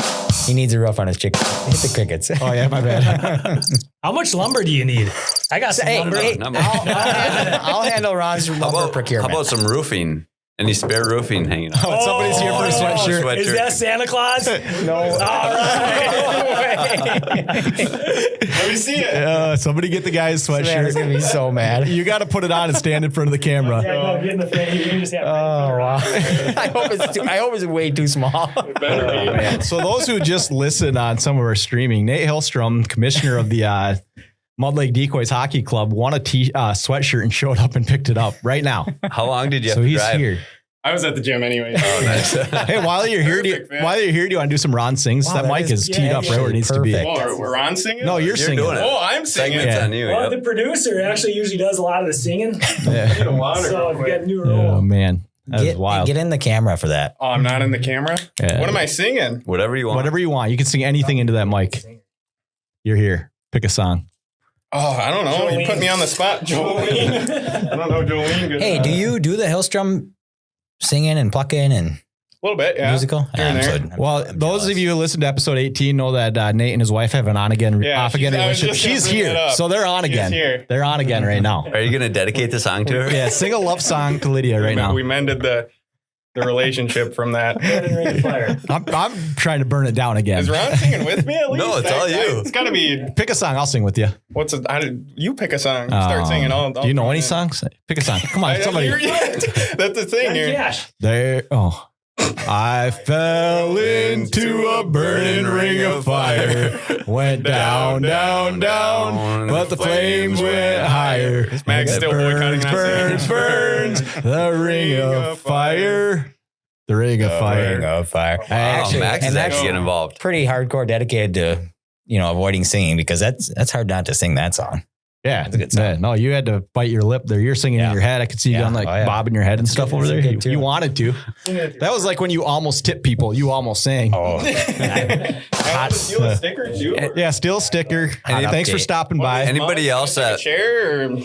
He needs a roof on his chicken. Hit the crickets. Oh, yeah, my bad. How much lumber do you need? I got some lumber. Not much. I'll handle Ron's lumber procurement. How about some roofing? Any spare roofing hanging out? Oh, somebody's here for a sweatshirt. Is that Santa Claus? No. All right. Let me see it. Somebody get the guy's Man, sweatshirt. he's going to be so mad. You got to put it on and stand in front of the camera. Yeah, no, get in the frame. You can just have Oh, wow. I hope it's way too small. So those who just listen on some of our streaming, Nate Hillstrom, commissioner of the Mud Lake Decoys Hockey Club, won a sweatshirt and showed up and picked it up right now. How long did you have So to he's drive? here. I was at the gym anyway. Oh, nice. Hey, while you're here, do you want to do some Ron sings? Wow, that that mic is- is teed up right where it needs to be. perfect. Oh, we're on singing? No, you're singing. doing it. Oh, I'm singing. Segments Yeah. on you. Well, Yep. the producer actually usually does a lot of the singing. Yeah. Get a water So real if you quick. got a new Oh role. man, that's Get, wild. get in the camera for that. Oh, I'm not in the camera? Yeah. What am I singing? Whatever you want. Whatever you want, you can sing anything into that mic. You're here. Pick a song. Oh, I don't know. You Jolene. put me on the spot. Jolene. I don't know Jolene. Good Hey, enough. do you do the Hillstrom singing and plucking and A little bit, yeah. musical? Here and there. Well, those of you who listened to episode 18 know that Nate and his wife have an off again Yeah, I was relationship. just gonna She's bring that here, up. so they're on She's again. here. They're on again right now. Are you going to dedicate the song to her? Yeah, sing a love song to Lydia right now. We mended the relationship from that. I'm trying to burn it down again. Is Ron singing with me at least? No, it's all you. It's got to be. Pick a song. I'll sing with you. You pick a song. Start singing. I'll Do you know join any in. songs? Pick a song. Come on, somebody. That's the thing here. Cash. There. Oh. I fell into a burning ring of fire. Went down, down, down, but the flames went higher. Mag's It still boycotting burns, that burns, burns. The ring of fire. The ring of fire. Ring of fire? Oh, Max is and actually getting involved. pretty hardcore dedicated to, avoiding singing because that's hard not to sing that song. Yeah, That's a good song. yeah. No, you had to bite your lip there. You're singing in Yeah. your head. I could see you Yeah. going like Oh, yeah. bobbing your head and stuff over there. It's a good You tune. wanted to. That was like when you almost tip people. You almost sang. Oh, I have to steal a sticker too. Yeah, still sticker. Hot Thanks for update. stopping by. Anybody else Take a that chair? Or...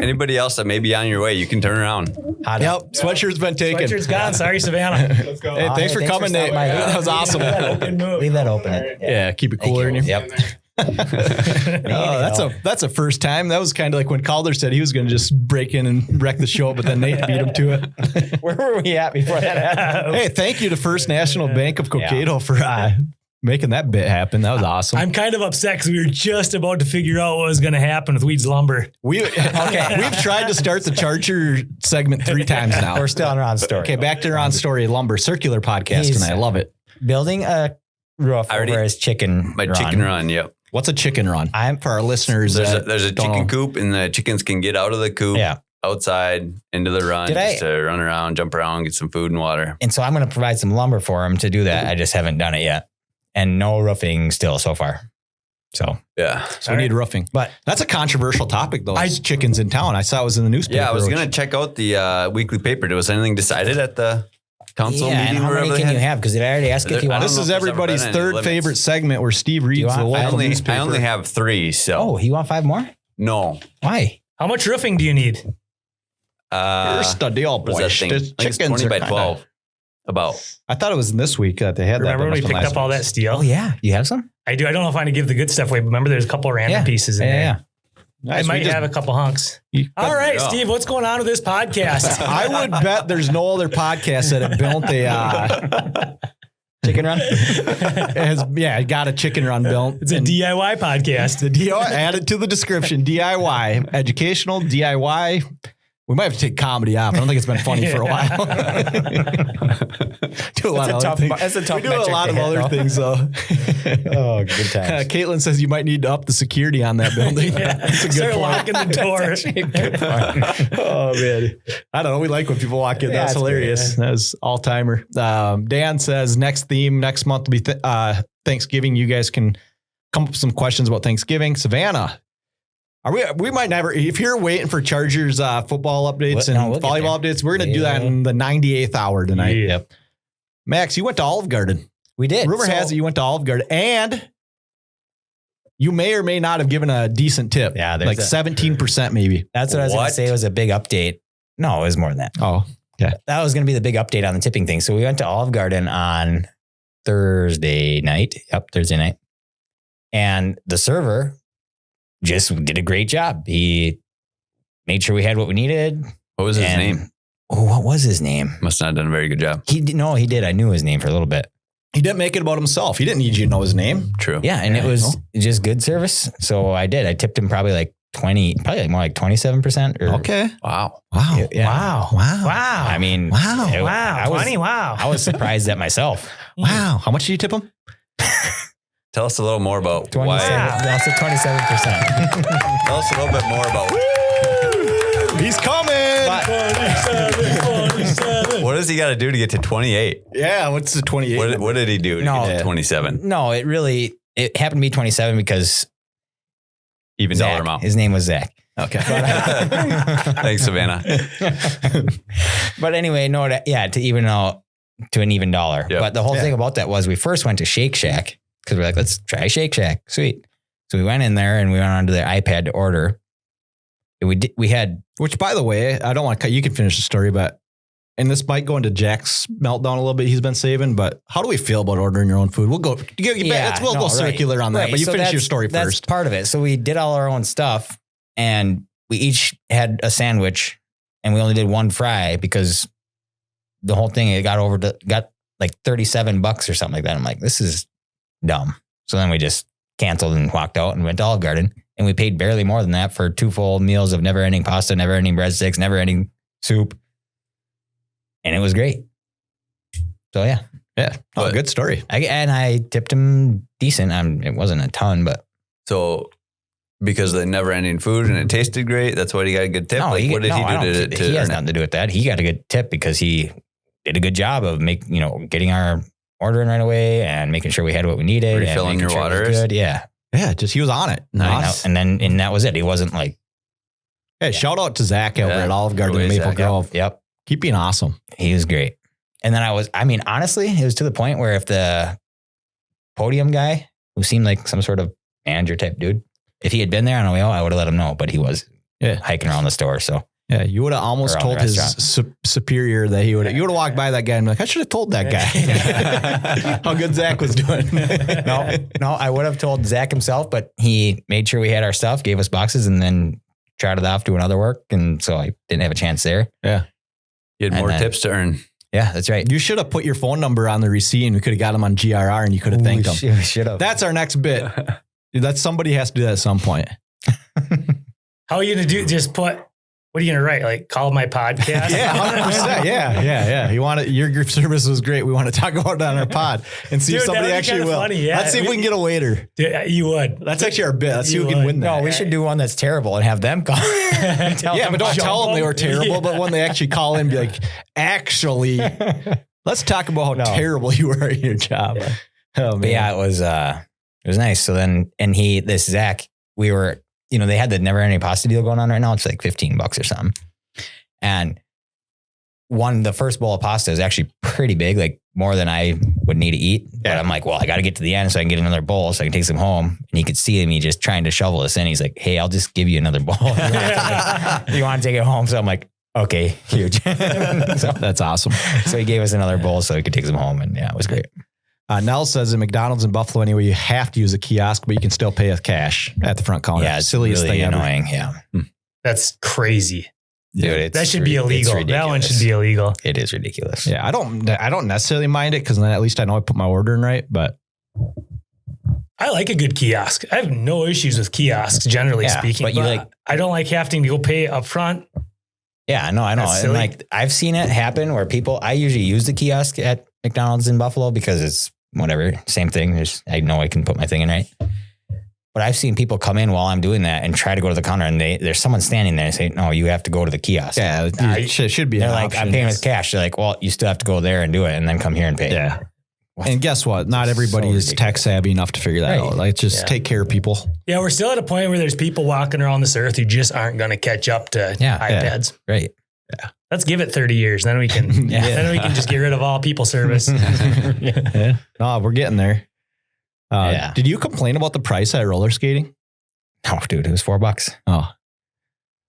anybody else that may be on your way, you can turn around. hot Yep, sweatshirt's been taken. Sweatshirt's gone. Sorry, Savannah. Let's go. Hey, thanks for thanks coming, for Nate. stopping by. That was awesome. Good move. Leave that open. Yeah, keep it Thank cooler in you. here. Yep. Oh, that's a first time. That was kind of like when Calder said he was going to just break in and wreck the show, but then Nate beat him to it. Where were we at before that happened? Hey, thank you to First National Bank of Cokato for making that bit happen. That was awesome. I'm kind of upset because we were just about to figure out what was going to happen with Weeds Lumber. We've tried to start the Charger segment 3 times now. We're still on Ron's story. Okay, back to Ron's story. Lumber circular podcast He's- tonight. I love it. Building a roof I already- over his chicken My chicken run, yep. What's a chicken run? For our listeners, There's a don't chicken know. coop, and the chickens can get out of the coop, Yeah. outside into the run, Did I- just to run around, jump around, get some food and water. And so I'm going to provide some lumber for him to do that. I just haven't done it yet. And no roofing still so far. So Yeah. So we need roofing. But That's a controversial topic, though. Chickens in town. I saw it was in the newspaper. Yeah, I was going to check out the weekly paper. Was anything decided at the council yeah, meeting? and how wherever many they can had? you have? Because did I already ask if you I want? don't This know is if there's ever everybody's been any third limits. favorite segment where Steve reads want- the I local newspaper. I only have 3, so Oh, you want 5 more? no. Why? How much roofing do you need? Here's the deal, What is boy. that thing? I think it's 20 by 12. About. I thought it was in this week that they had Remember that. when we picked up all that steel? Oh, yeah. You have some? I do. I don't know if I want to give the good stuff away, but remember there's a couple of random pieces in there. Nice. I might We just- have a couple hunks. You- All right, Yeah. Steve, what's going on with this podcast? I would bet there's no other podcast that have built a Chicken run? got a chicken run built. It's a DIY podcast. The DIY added to the description. DIY, educational DIY. We might have to take comedy off. I don't think it's been funny for a while. Do a lot of other things. That's a tough We do a metric lot to of hit, other though. things though. Oh, good times. Caitlin says you might need to up the security on that building. That's a good Start point. locking the door. Oh man, I don't know. We like when people walk in. Yeah, That's it's hilarious. great, That was all timer. Dan says next theme next month will be Thanksgiving. You guys can come up with some questions about Thanksgiving. Savannah, we might never. If you're waiting for Chargers football updates and we'll get volleyball updates, we're gonna do that in the 98th hour tonight. Yep. Max, you went to Olive Garden. We did. Rumor So- has it you went to Olive Garden and you may or may not have given a decent tip. Yeah, like 17% maybe. That's what I was going to say was a big update. No, it was more than that. Oh, yeah. That was going to be the big update on the tipping thing. So we went to Olive Garden on Thursday night. Yep, Thursday night. And the server just did a great job. He made sure we had what we needed. What was his name? Oh, what was his name? Must not have done a very good job. He did. I knew his name for a little bit. He didn't make it about himself. He didn't need you to know his name. True. Yeah, and it was just good service. So I did. I tipped him probably like 20, probably like more like 27%. Okay. Wow. Wow. Yeah. Wow. I mean, wow. Wow. 20. Wow. I was surprised at myself. Wow. How much did you tip him? Tell us a little more about 27. why. Also 27%. Tell us a little bit more about He's coming. 27. what does he got to do to get to 28? Yeah. What's the 28? What did he do to get to 27? No, it happened to be 27 because Even Zach, dollar amount. his name was Zach. Okay. Thanks, Savannah. But anyway, to even out to an even dollar. Yep. But the whole thing about that was we first went to Shake Shack because we're like, let's try Shake Shack. Sweet. So we went in there and we went onto their iPad to order. And we had, which by the way, I don't want to cut, you can finish the story, but, and this might go into Jack's meltdown a little bit. He's been saving, but how do we feel about ordering your own food? We'll go, we'll go circular on that, but you finish your story that's first. Part of it. So we did all our own stuff and we each had a sandwich and we only did one fry because the whole thing, it got like $37 or something like that. I'm like, this is dumb. So then we just canceled and walked out and went to Olive Garden and we paid barely more than that for 2 full meals of never ending pasta, never ending breadsticks, never ending soup. And it was great. So yeah. Yeah. Oh, good story. I tipped him decent. It wasn't a ton, but. So because of the never ending food and it tasted great, that's why he got a good tip? No, what did he do to he has earn nothing to do with that. He got a good tip because he did a good job of getting our ordering right away and making sure we had what we needed. Refilling your water. Good. Yeah. Yeah. Just, he was on it. Nice. And that was it. He wasn't like. Hey, shout out to Zach over at Olive Garden in Maple Grove. Yep. Keep being awesome. He was great. And then honestly, it was to the point where if the podium guy, who seemed like some sort of manager type dude, if he had been there on the way out, I would have let him know, but he was hiking around the store. So yeah, you would have almost told his superior that you would have walked by that guy and be like, I should have told that guy how good Zach was doing. No, I would have told Zach himself, but he made sure we had our stuff, gave us boxes, and then trotted off doing other work. And so I didn't have a chance there. Yeah. You had more tips to earn. Yeah, that's right. You should have put your phone number on the receipt and we could have got him on GRR and you could have thanked him. We should have. That's our next bit. Somebody has to do that at some point. How are you going to do? Just put, what are you going to write? Like, call my podcast? Yeah, 100%. Yeah. You want it, your service was great. We want to talk about it on our pod and see if somebody actually will. Funny, yeah. Let's see if we can get a waiter. Dude, you would. That's actually our bit. Let's see who can win that. No, we should do one that's terrible and have them call. But don't tell them they were terrible. But when they actually call in, be like, actually, let's talk about how terrible you were at your job. Yeah. Oh, man. But yeah, it was nice. So then, and this Zach, we were, they had the never ending pasta deal going on right now. It's like $15 or something. And the first bowl of pasta is actually pretty big, like more than I would need to eat. But I'm like, well, I got to get to the end so I can get another bowl so I can take some home. And he could see me just trying to shovel us in. He's like, hey, I'll just give you another bowl. You want to take it home? So I'm like, okay, huge. That's awesome. So he gave us another bowl so we could take some home. And yeah, it was great. Nell says at McDonald's in Buffalo anyway, you have to use a kiosk, but you can still pay with cash at the front counter. Yeah, it's silliest really thing annoying. ever. Yeah. That's crazy. Dude, that should be illegal. That one should be illegal. It is ridiculous. Yeah, I don't necessarily mind it because then at least I know I put my order in right. But I like a good kiosk. I have no issues with kiosks, generally speaking. But I don't like having to go pay up front. Yeah, no, I know. And like I've seen it happen where I usually use the kiosk at McDonald's in Buffalo because it's whatever, same thing. I know I can put my thing in right. But I've seen people come in while I'm doing that and try to go to the counter and there's someone standing there and say, no, you have to go to the kiosk. Yeah, it should be. They're like, I'm paying with cash. They're like, well, you still have to go there and do it and then come here and pay. Yeah. And guess what? Not everybody is tech savvy enough to figure that out. Like, just take care of people. Yeah, we're still at a point where there's people walking around this earth who just aren't going to catch up to iPads. Yeah. Right. Yeah. Let's give it 30 years. Then we can, then we can just get rid of all people service. No, we're getting there. Did you complain about the price at roller skating? No, dude, it was $4. Oh.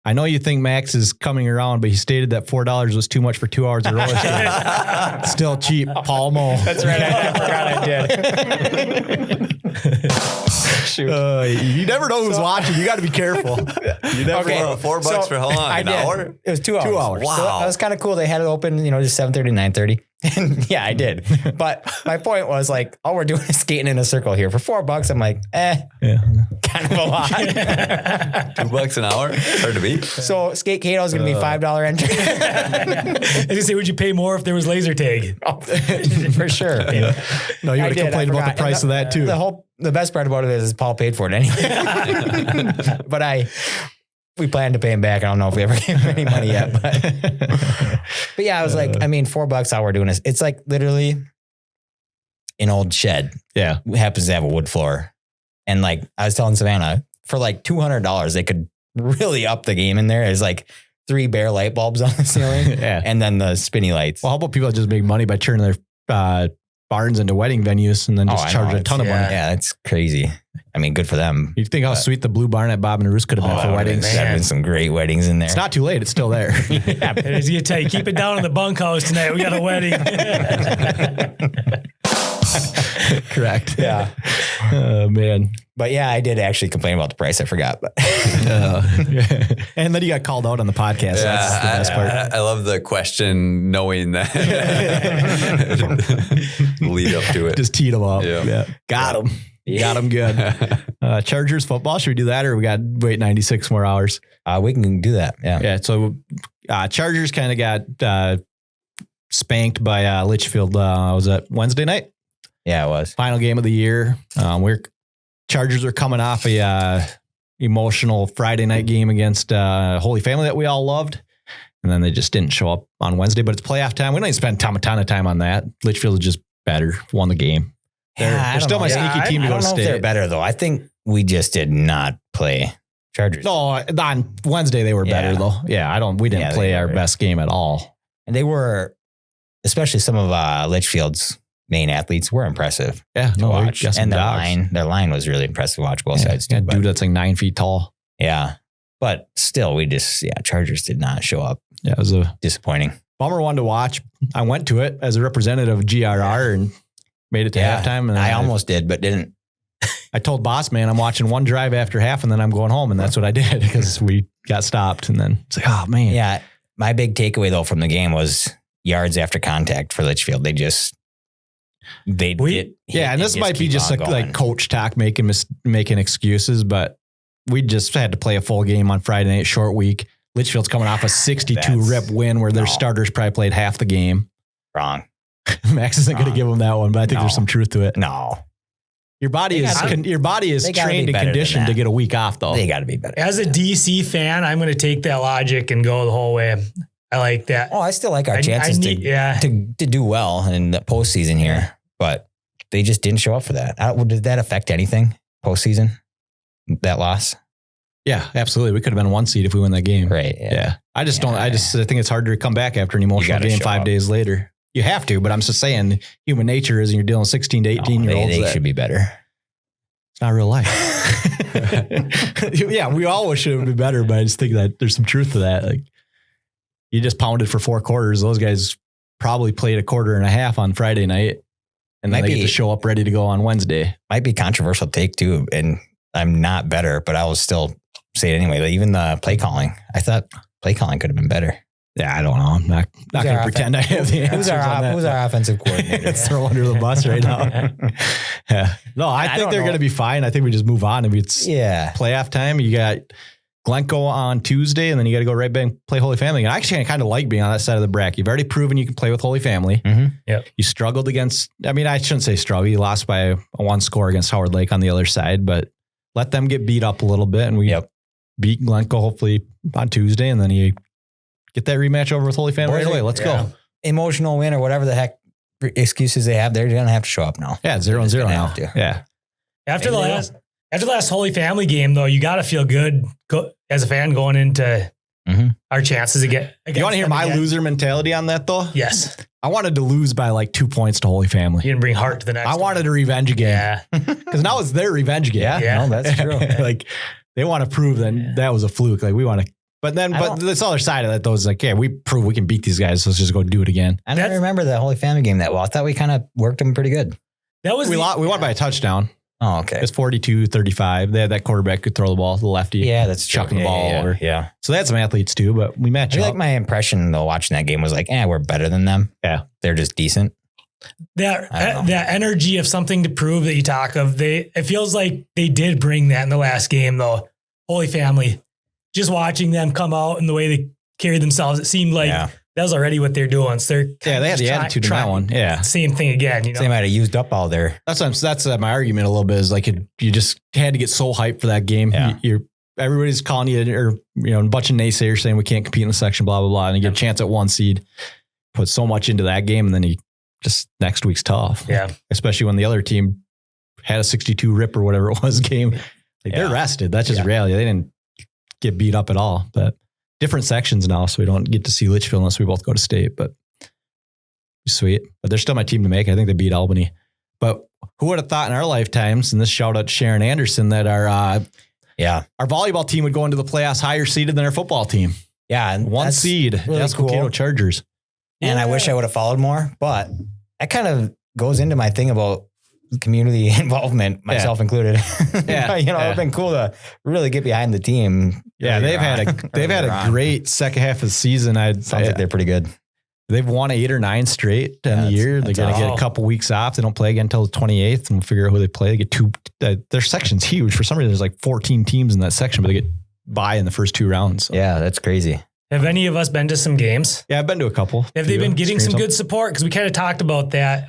I know you think Max is coming around, but he stated that $4 was too much for 2 hours of roller skating. Still cheap, Paul Mo. That's right. I forgot I did. Shoot. You never know who's watching. You got to be careful. You never know. $4 for how long? An hour? It was 2 hours. 2 hours. Wow. So that was kind of cool. They had it open, just 7:30 to 9:30. And yeah, I did. But my point was like, all we're doing is skating in a circle here for $4. I'm like, kind of a lot. $2 an hour? Hard to beat. So Skate Kato is going to be $5 entry. I was going to say, would you pay more if there was laser tag? Oh, for sure. No, you would have complained about the price of that too. The best part about it is Paul paid for it anyway. But we plan to pay him back. I don't know if we ever gave him any money yet, but yeah, I was like, $4 how we're doing this. It's like literally an old shed. Yeah. It happens to have a wood floor. And like, I was telling Savannah for like $200, they could really up the game in there. There's like 3 bare light bulbs on the ceiling and then the spinny lights. Well, how about people that just make money by turning their barns into wedding venues and then just charge a ton of money? Yeah, it's crazy. I mean, good for them. You think how sweet the blue barn at Bob and Roos could have been for weddings? There's been some great weddings in there. It's not too late. It's still there. Yeah, but as you tell you, keep it down in the bunkhouse tonight. We got a wedding. Correct. Yeah. Oh, man. But yeah, I did actually complain about the price. I forgot. But and then you got called out on the podcast. Yeah, That's the best part. I love the question, knowing that. Lead up to it. Just teed them up. Yeah. Got them. Got them good. Chargers football. Should we do that, or we got to wait 96 more hours? We can do that. Yeah. Yeah. So Chargers kind of got spanked by Litchfield. Was that Wednesday night? Yeah, it was. Final game of the year. Chargers are coming off a emotional Friday night game against Holy Family that we all loved. And then they just didn't show up on Wednesday, but it's playoff time. We don't even spend a ton of time on that. Litchfield is just better, won the game. They're still my sneaky team to go to state. They're better though. I think we just did not play Chargers. No, on Wednesday they were better though. Yeah, we didn't play our best game at all. And they were, especially some of Litchfield's main athletes were impressive. Yeah, to watch. And their line was really impressive to watch both sides too. Dude, that's like 9 feet tall. Yeah. But still, Chargers did not show up. Yeah, it was a disappointing bummer one to watch. I went to it as a representative of GRR and made it to halftime. And I almost did, but didn't. I told boss man, I'm watching one drive after half and then I'm going home. And that's what I did because we got stopped. And then it's like, oh man. Yeah. My big takeaway though from the game was yards after contact for Litchfield. And this might be just like coach talk making excuses, but we just had to play a full game on Friday night, short week. Litchfield's coming off a 62 rip win where their starters probably played half the game. Wrong. Max isn't going to give them that one, but I think there's some truth to it. No. Your body is trained and conditioned to get a week off though. They got to be better. As a DC fan, I'm going to take that logic and go the whole way. I like that. Oh, I still like our chances to do well in the postseason here, but they just didn't show up for that. Did that affect anything postseason? That loss? Yeah, absolutely. We could have been 1 seed if we win that game. Right. Yeah. I think it's hard to come back after an emotional game 5 days later. You have to, but I'm just saying human nature is, and you're dealing with 16 to 18 year olds. They should be better. It's not real life. Yeah, we always should be better, but I just think that there's some truth to that. Like, you just pounded for 4 quarters. Those guys probably played a quarter and a half on Friday night, and then they get to show up ready to go on Wednesday. Might be a controversial take too, and I'm not better, but I will still say it anyway. Like, even the play calling, I thought play calling could have been better. Yeah, I don't know. I'm not going to pretend I have the answers on that. Who's our offensive coordinator? Let's throw under the bus right now. Yeah. No, I think they're going to be fine. I think we just move on. If it's playoff time, you got Glencoe on Tuesday, and then you got to go right back and play Holy Family. And I kind of like being on that side of the bracket. You've already proven you can play with Holy Family. Mm-hmm. Yep. You struggled against, I shouldn't say struggle. You lost by a 1 score against Howard Lake on the other side, but let them get beat up a little bit, and we beat Glencoe hopefully on Tuesday, and then you get that rematch over with Holy Family right away. Let's go. Emotional win or whatever the heck excuses they have, they're going to have to show up now. Yeah, 0-0 now. Yeah. After the last Holy Family game, though, you got to feel good as a fan going into our chances again. You want to hear my loser mentality on that, though? Yes. I wanted to lose by like 2 points to Holy Family. You didn't bring heart to the next I wanted a revenge game. Yeah. Because now it's their revenge game. Yeah. No, that's true. Like they want to prove that that was a fluke. Like we want to, but this other side of that though is like, yeah, we prove we can beat these guys. So let's just go do it again. I don't remember the Holy Family game that well. I thought we kind of worked them pretty good. That was we won by a touchdown. Oh, okay. It's 42-35. They had that quarterback could throw the ball to the lefty. Yeah, that's chucking the ball over. Yeah. So they had some athletes too, but we match I feel up. like my impression though watching that game was like, we're better than them. Yeah. They're just decent. that energy of something to prove that you talk of. It feels like they did bring that in the last game though. Holy Family, just watching them come out and the way they carried themselves, it seemed like that was already what they're doing. So they're they had the attitude in that one. Yeah. Same thing again. You know, They might have used up all their. That's my argument a little bit is like you just had to get so hyped for that game. Yeah. Everybody's calling you or a bunch of naysayers saying we can't compete in the section, blah, blah, blah. And you get a chance at 1 seed, put so much into that game. And then next week's tough. Yeah. Especially when the other team had a 62 rip or whatever it was game. Like they're rested. That's just reality. They didn't get beat up at all, but different sections now. So we don't get to see Litchfield unless we both go to state, but sweet. But they're still my team to make. I think they beat Albany, but who would have thought in our lifetimes, and this shout out to Sharon Anderson, that our volleyball team would go into the playoffs higher seeded than our football team. Yeah. And 1 seed. really Dassel-Cokato cool. Chargers. And I wish I would have followed more, but that kind of goes into my thing about community involvement, myself included. Yeah. It's been cool to really get behind the team. Yeah. They've had a great second half of the season. Sounds like they're pretty good. They've won 8 or 9 straight in the year. They're going to get a couple weeks off. They don't play again until the 28th, and we'll figure out who they play. They get 2. Their section's huge. For some reason, there's like 14 teams in that section, but they get by in the first 2 rounds. So. Yeah, that's crazy. Have any of us been to some games? Yeah, I've been to a couple. Have they been getting some good support? Because we kind of talked about that.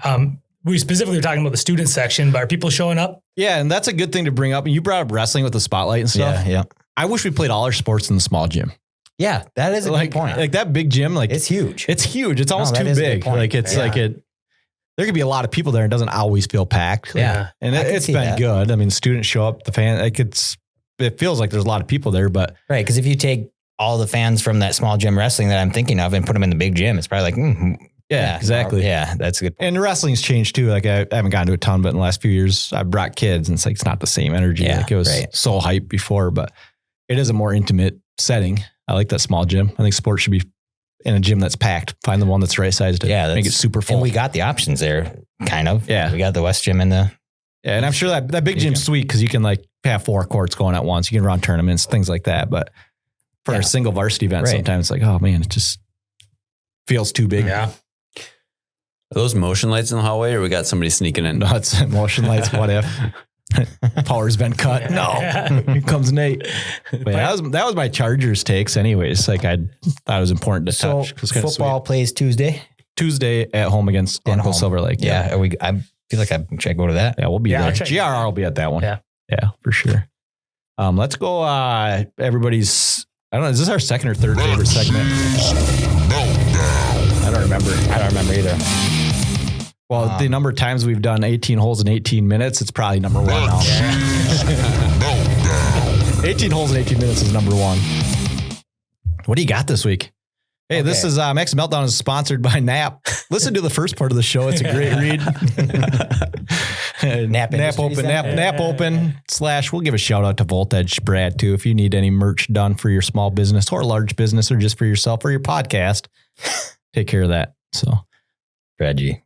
We specifically were talking about the student section, but are people showing up? Yeah, and that's a good thing to bring up. And you brought up wrestling with the spotlight and stuff. Yeah. I wish we played all our sports in the small gym. Yeah, that is a good point. Like that big gym, like it's huge. It's huge. It's almost too big. Like it's like it. There could be a lot of people there and it doesn't always feel packed. Yeah, and it's been good. I mean, students show up, the fan. Like it feels like there's a lot of people there, but right. Because if you take all the fans from that small gym wrestling that I'm thinking of and put them in the big gym, it's probably like, yeah, exactly. Yeah, that's a good point. And wrestling's changed too. Like I haven't gotten to a ton, but in the last few years, I brought kids and it's like, it's not the same energy. Yeah, like it was so hyped before, but it is a more intimate setting. I like that small gym. I think sports should be in a gym that's packed. Find the one that's right sized. Yeah. Make it super full. And we got the options there, kind of. Yeah. We got the West Gym and the. Yeah. And I'm sure that big gym's sweet because you can like have 4 courts going at once. You can run tournaments, things like that. But for a single varsity event, sometimes it's like, oh man, it just feels too big. Yeah. Are those motion lights in the hallway or we got somebody sneaking in? No, it's motion lights. What if? Power's been cut. No, here comes Nate. But yeah, that was my Chargers takes anyways. Like I thought it was important to touch. Football plays Tuesday at home against Glencoe Silver Lake. Yeah. I feel like should I go to that? Yeah, we'll be there. GRR will be at that one. Yeah. Yeah, for sure. Let's go. Everybody's, I don't know. Is this our second or third favorite segment? I don't remember either. Well, the number of times we've done 18 holes in 18 minutes, it's probably number 1 now. 18 holes in 18 minutes is number 1. What do you got this week? Hey, this is Max Meltdown is sponsored by Knapp. Listen to the first part of the show. It's a great read. Knapp Open / we'll give a shout out to Voltage Brad too. If you need any merch done for your small business or large business or just for yourself or your podcast, take care of that. So Brad G.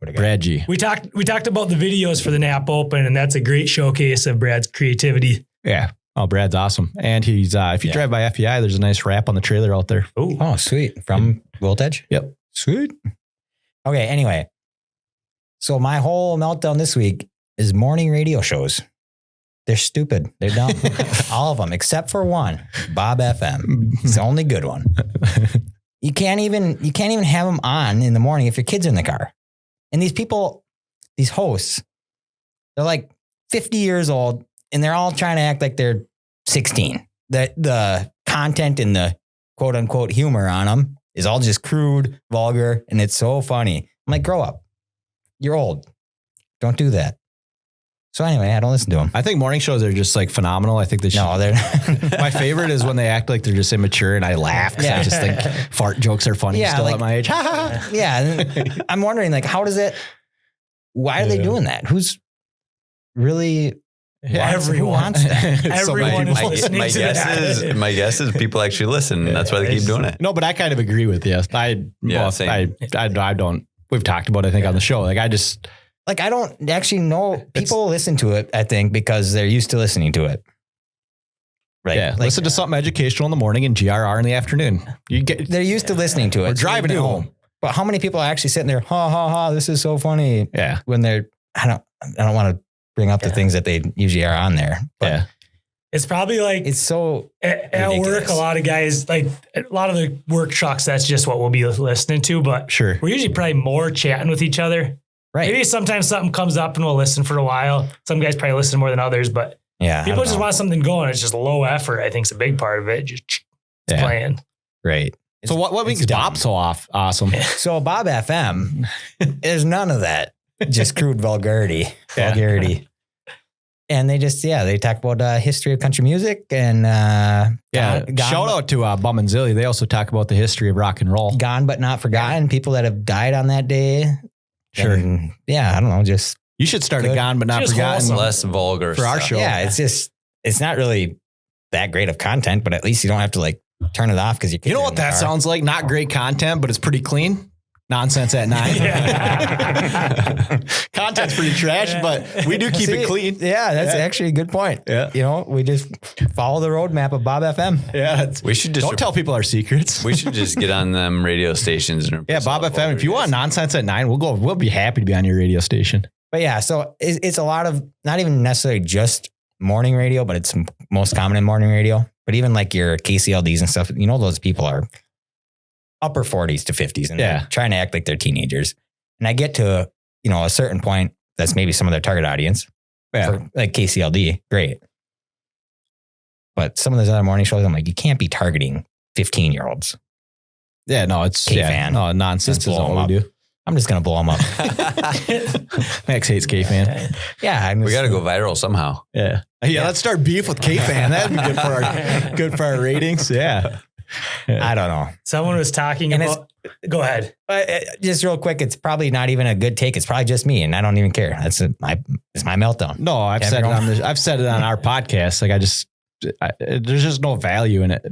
We talked about the videos for the Knapp Open, and that's a great showcase of Brad's creativity. Yeah. Oh, Brad's awesome. And he's, if you drive by FEI, there's a nice wrap on the trailer out there. Oh, sweet. From Voltage? Yep. Sweet. Okay. Anyway. So my whole meltdown this week is morning radio shows. They're stupid. They're dumb. All of them, except for one, Bob FM. It's the only good one. You can't even have them on in the morning if your kid's in the car. And these people, these hosts, they're like 50 years old and they're all trying to act like they're 16. The content and the quote unquote humor on them is all just crude, vulgar, and it's so funny. I'm like, grow up. You're old. Don't do that. So anyway, I don't listen to them. I think morning shows are just like phenomenal. I think they should. No, they're My favorite is when they act like they're just immature and I laugh because I just think fart jokes are funny still at my age. yeah. I'm wondering like, why are they doing that? Who's really, who wants that? Everyone is listening my to guess that. my guess is people actually listen. And that's why they keep doing it. No, but I kind of agree with you. I don't, we've talked about it, I think on the show. Like I don't actually know. People listen to it, I think, because they're used to listening to it. Right. Yeah. Listen to something educational in the morning and GRR in the afternoon. They're used to listening to it. Or driving it home. But how many people are actually sitting there, ha, ha, ha, this is so funny. Yeah. When I don't want to bring up the things that they usually are on there. But It's probably like it's so at work, a lot of guys, like a lot of the work trucks, that's just what we'll be listening to. But sure, we're usually probably more chatting with each other. Right. Maybe sometimes something comes up and we'll listen for a while. Some guys probably listen more than others, but people just want something going. It's just low effort. I think is a big part of it. Just playing. Right. So what makes Bob so awesome? So Bob FM is none of that. Just crude vulgarity. And they just, they talk about history of country music and shout out to Bum and Zilly. They also talk about the history of rock and roll. Gone but not forgotten. People that have died on that day. Sure. And, I don't know. Just you should start a Gone but not forgotten. Less vulgar for our show. Yeah, it's not really that great of content, but at least you don't have to like turn it off because you know what that sounds like? Not great content, but it's pretty clean. Nonsense at 9. Content's pretty trash, but we do keep it clean. Yeah, that's actually a good point. Yeah. We just follow the roadmap of Bob FM. Yeah. We should just don't tell people our secrets. We should just get on them radio stations. And Bob FM. If you want Nonsense at 9, we'll be happy to be on your radio station. But so it's a lot of not even necessarily just morning radio, but it's most common in morning radio. But even like your KCLDs and stuff, those people are upper 40s to 50s and they're trying to act like they're teenagers. And I get to, a certain point, that's maybe some of their target audience for like KCLD. Great. But some of those other morning shows, I'm like, you can't be targeting 15-year-olds. Yeah, no, it's K-fan. No, nonsense is all we do. I'm just going to blow them up. Max hates K-fan. Yeah. We got to go viral somehow. Yeah. Let's start beef with K-fan. That'd be good for our ratings. Yeah. I don't know. Someone was talking about. Go ahead. Just real quick. It's probably not even a good take. It's probably just me, and I don't even care. It's my meltdown. No, I've said it on our podcast. Like there's just no value in it.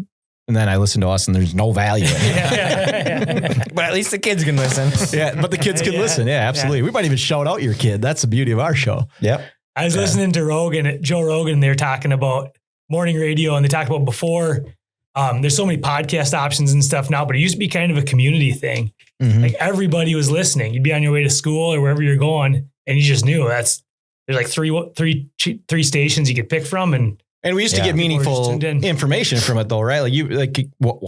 And then I listen to us, and there's no value in it. But at least the kids can listen. Yeah, but the kids can listen. Yeah, absolutely. We might even shout out your kid. That's the beauty of our show. Yep. I was listening to Joe Rogan. They're talking about morning radio, and they talked about before. There's so many podcast options and stuff now, but it used to be kind of a community thing. Mm-hmm. Like everybody was listening. You'd be on your way to school or wherever you're going, and you just knew there's like three stations you could pick from, and we used to get meaningful information from it though, right?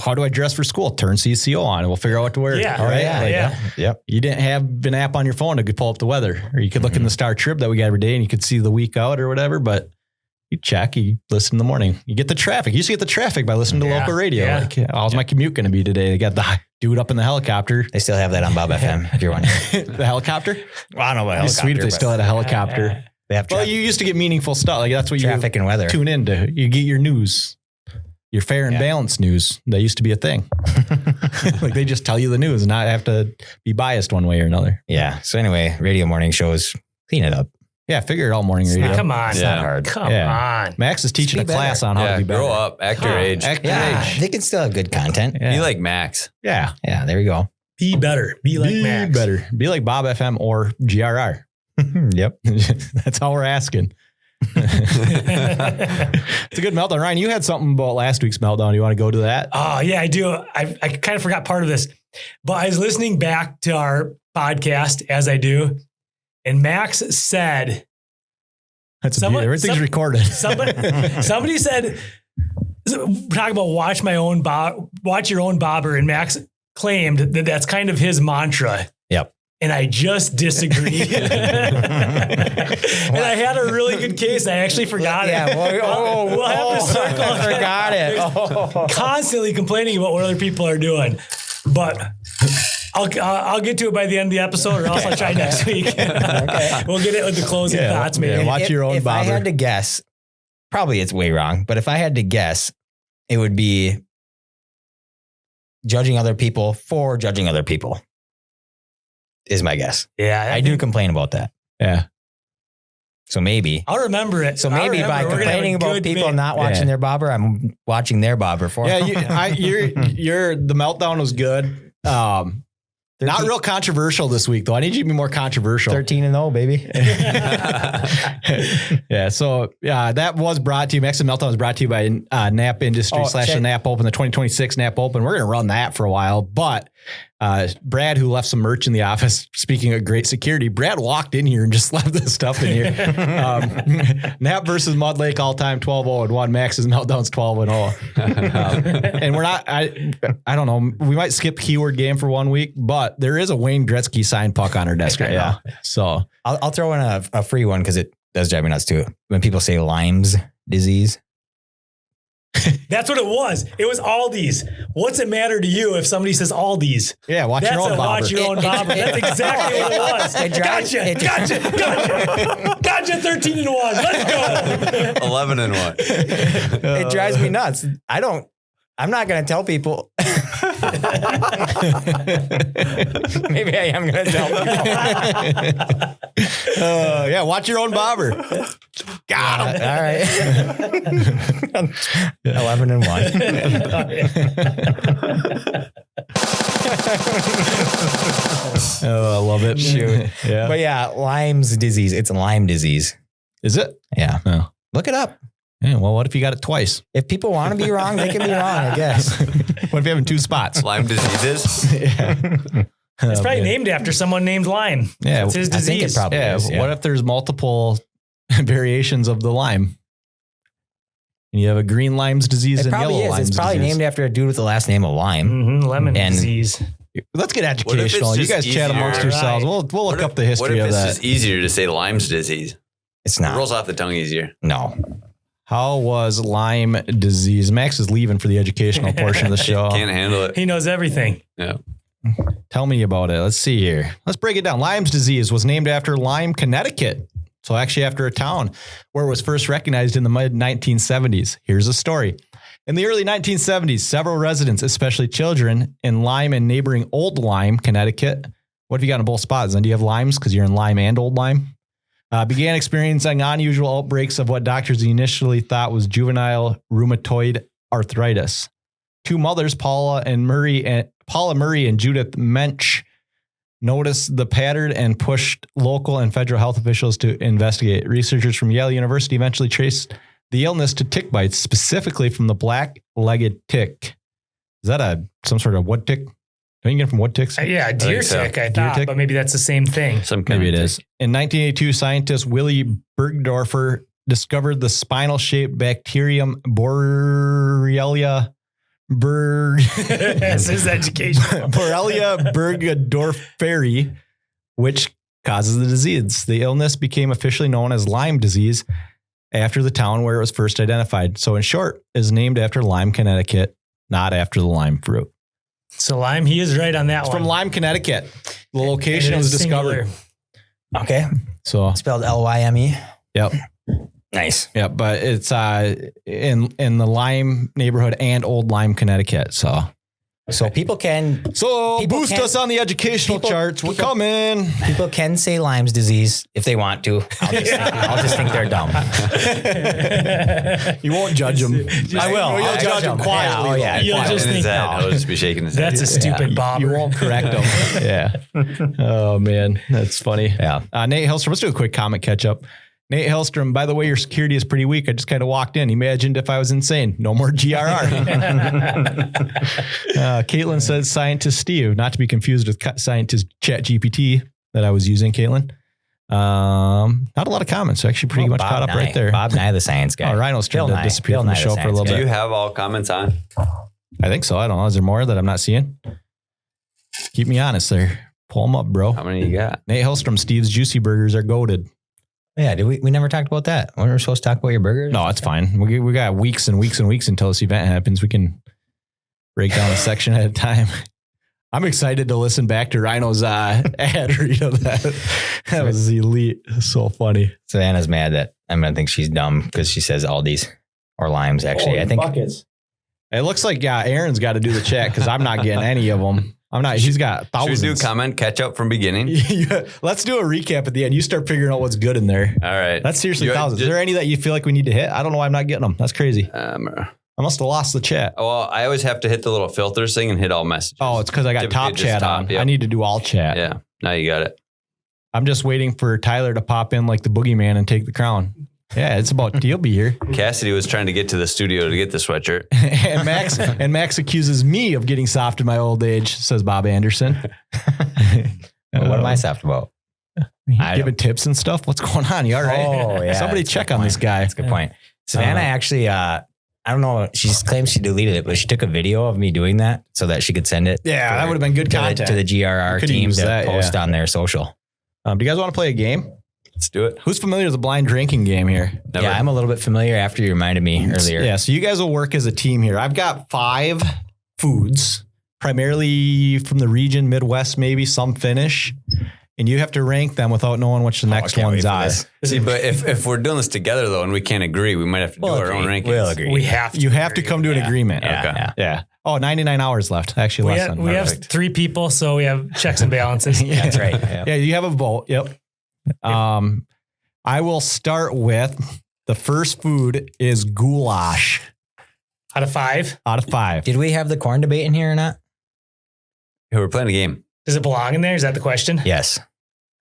How do I dress for school? Turn CCO on, and we'll figure out what to wear. Yeah, all right. Yep. You didn't have an app on your phone to pull up the weather, or you could look in the Star Trib that we got every day, and you could see the week out or whatever, but. You check, you listen in the morning, you get the traffic. You used to get the traffic by listening to local radio. Yeah. Like, how's my commute going to be today? They got the dude up in the helicopter. They still have that on Bob FM if you're wondering. The helicopter? Well, I don't know what helicopter. Sweet if they still had a helicopter. They have you used to get meaningful stuff. Like that's what traffic and weather. Tune into. You get your news, your fair and balanced news. That used to be a thing. Like they just tell you the news and not have to be biased one way or another. Yeah. So anyway, radio morning shows, clean it up. Yeah, figure it out morning radio. Come on. It's not hard. Come on. Max is teaching a class on how to be better. Grow up, act your age. They can still have good content. Be like Max. Yeah. Yeah, there we go. Be better. Be like Max. Be better. Be like Bob FM or GRR. Yep. That's all we're asking. It's a good meltdown. Ryan, you had something about last week's meltdown. You want to go to that? Oh, yeah, I do. I kind of forgot part of this, but I was listening back to our podcast as I do. And Max said, everything's recorded. Somebody said, talk about watch your own bobber. And Max claimed that that's kind of his mantra. Yep. And I just disagreed. And I had a really good case. I actually forgot it. We'll have to circle. I forgot it. Constantly complaining about what other people are doing. But I'll get to it by the end of the episode, or else I'll try next week. Okay. We'll get it with the closing thoughts, maybe. Yeah, watch your own If bobber. I had to guess, probably it's way wrong, but if I had to guess, it would be judging other people for judging other people. Is my guess. Yeah, I do complain about that. Yeah. So maybe. I'll remember it. So maybe by complaining about people not watching their bobber, I'm watching their bobber for them. You're the meltdown was good. Not real controversial this week, though. I need you to be more controversial. 13-0, baby. Yeah. So, that was brought to you. Mexican Meltdown was brought to you by Knapp Industry / the Knapp Open, the 2026 Knapp Open. We're going to run that for a while. But Brad, who left some merch in the office, speaking of great security, Brad walked in here and just left this stuff in here. Knapp versus Mud Lake all time 12-0-1. Max's Meltdown's 12-0. And we're not, I don't know. We might skip keyword game for 1 week, but there is a Wayne Gretzky signed puck on our desk right now. So I'll throw in a free one because it does drive me nuts too. When people say Lyme's disease. That's what it was. It was Aldi's. What's it matter to you if somebody says Aldi's? yeah, watch your own bobber. Watch your own bobber. That's exactly what it was. Gotcha. 13-1. Let's go. 11-1. It drives me nuts. I'm not going to tell people. Maybe I am going to tell people. Yeah, watch your own bobber. Got him. All right. 11-1. Oh, I love it. Shoot. Yeah. But yeah, Lyme's disease. It's Lyme disease. Is it? Yeah. Oh. Look it up. Yeah, well, what if you got it twice? If people want to be wrong, they can be wrong, I guess. What if you have in two spots? Lyme diseases. Yeah. It's probably named after someone named Lyme. Yeah. It's his I think disease. it probably is. Yeah. What if there's multiple variations of the Lyme? And you have a green Lyme's disease It and probably yellow is. Lyme's It's probably disease. named after a dude with the last name of Lyme. Lemon And- disease. Let's get What if it's educational. You just guys chat easier? amongst yourselves. Right. We'll look up the history What if of it's that. just easier to say Lyme's disease? It's It not. rolls off the tongue easier. No. How was Lyme disease? Max is leaving for the educational portion of the show. Can't handle it. He knows everything. Yeah. Tell me about it. Let's see here. Let's break it down. Lyme's disease was named after Lyme, Connecticut. So actually after a town where it was first recognized in the mid-1970s. Here's a story. In the early 1970s, several residents, especially children, in Lyme and neighboring Old Lyme, Connecticut. What have you got in both spots? And do you have Lymes because you're in Lyme and Old Lyme? Began experiencing unusual outbreaks of what doctors initially thought was juvenile rheumatoid arthritis. Two mothers, Paula Murray and Judith Mensch, noticed the pattern and pushed local and federal health officials to investigate. Researchers from Yale University eventually traced the illness to tick bites, specifically from the black-legged tick. Is that some sort of wood tick? Don't you get it from wood ticks? Yeah, deer tick, I thought, tick? but maybe that's the same thing. Maybe it is. In 1982, scientist Willy Bergdorfer discovered the spinal-shaped bacterium Borrelia That's his education. Borrelia burgdorferi, which causes the disease. The illness became officially known as Lyme disease after the town where it was first identified. So in short, is named after Lyme, Connecticut, not after the lime fruit. So Lyme, he is right on that It's one. from Lime, Connecticut. The location And it was is discovered. singular. Okay. So, Spelled Lyme. yep. Nice. Yeah, but it's in the Lyme neighborhood and Old Lyme, Connecticut. So people can boost can- us on the educational people- charts. We're people- coming. People can say Lyme's disease if they want to. I'll just think they're dumb. You won't judge them. I will. You'll I'll judge them quietly. Yeah, oh, yeah. You'll just In his think, head. He'll just be shaking his head. that's a stupid bobber. You won't correct them. Yeah. Oh man, that's funny. Yeah. Nate Hillstrom. Let's do a quick comment catch up. Nate Hillstrom, by the way, your security is pretty weak. I just kind of walked in. Imagined if I was insane. No more GRR. Caitlin says, scientist Steve, not to be confused with scientist ChatGPT that I was using, Caitlin. Not a lot of comments. Actually, pretty much caught up right there. Bob Nye, the science guy. Oh, Rhino's trying Bill to Nye. disappear Bill from the Nye, show for a science little guy. Do you bit. have all comments on? I think so. I don't know. Is there more that I'm not seeing? Keep me honest there. Pull them up, bro. How many you got? Nate Hillstrom, Steve's Juicy Burgers are goated. Yeah, did we never talked about that. When we were supposed to talk about your burgers? No, it's fine. We got weeks and weeks and weeks until this event happens. We can break down a section at a time. I'm excited to listen back to Rhino's ad read of that. That was elite. So funny. Savannah's mad that I'm going to think she's dumb because she says Aldi's or Limes, actually. I think. Buckets. It looks like Aaron's got to do the chat because I'm not getting any of them. I'm not. She's got thousands. Should we do comment catch up from beginning? Yeah, let's do a recap at the end. You start figuring out what's good in there. All right. That's seriously thousands. Is there any that you feel like we need to hit? I don't know why I'm not getting them. That's crazy. I must have lost the chat. Well, I always have to hit the little filters thing and hit all messages. Oh, it's because I got Typically top just chat top, on. yep. I need to do all chat. Yeah. Now you got it. I'm just waiting for Tyler to pop in like the boogeyman and take the crown. Yeah, it's about he'll be here. Cassidy was trying to get to the studio to get the sweatshirt. and Max accuses me of getting soft in my old age, says Bob Anderson. What am I soft about? Giving tips and stuff. What's going on? You all right? Oh, yeah. Somebody check on this guy. That's a good point. Savannah actually, I don't know. She claims she deleted it, but she took a video of me doing that so that she could send it. Yeah, that would have been good content to the GRR team to post on their social. Do you guys want to play a game? Let's do it. Who's familiar with the blind drinking game here? Never. Yeah, I'm a little bit familiar after you reminded me earlier. Yeah, so you guys will work as a team here. I've got 5 foods, primarily from the region, Midwest, maybe some Finnish. And you have to rank them without knowing which the next ones are. See, but if we're doing this together though, and we can't agree, we might have to do our own rankings. We'll agree. You have to come to an agreement. Yeah. Yeah. Oh, 99 hours left. Actually, less than. We have 3 people, so we have checks and balances. That's right. Yeah, you have a vote. Yep. I will start with the first food is goulash. Out of 5. Out of 5. Did we have the corn debate in here or not? Hey, we're playing a game. Does it belong in there? Is that the question? Yes.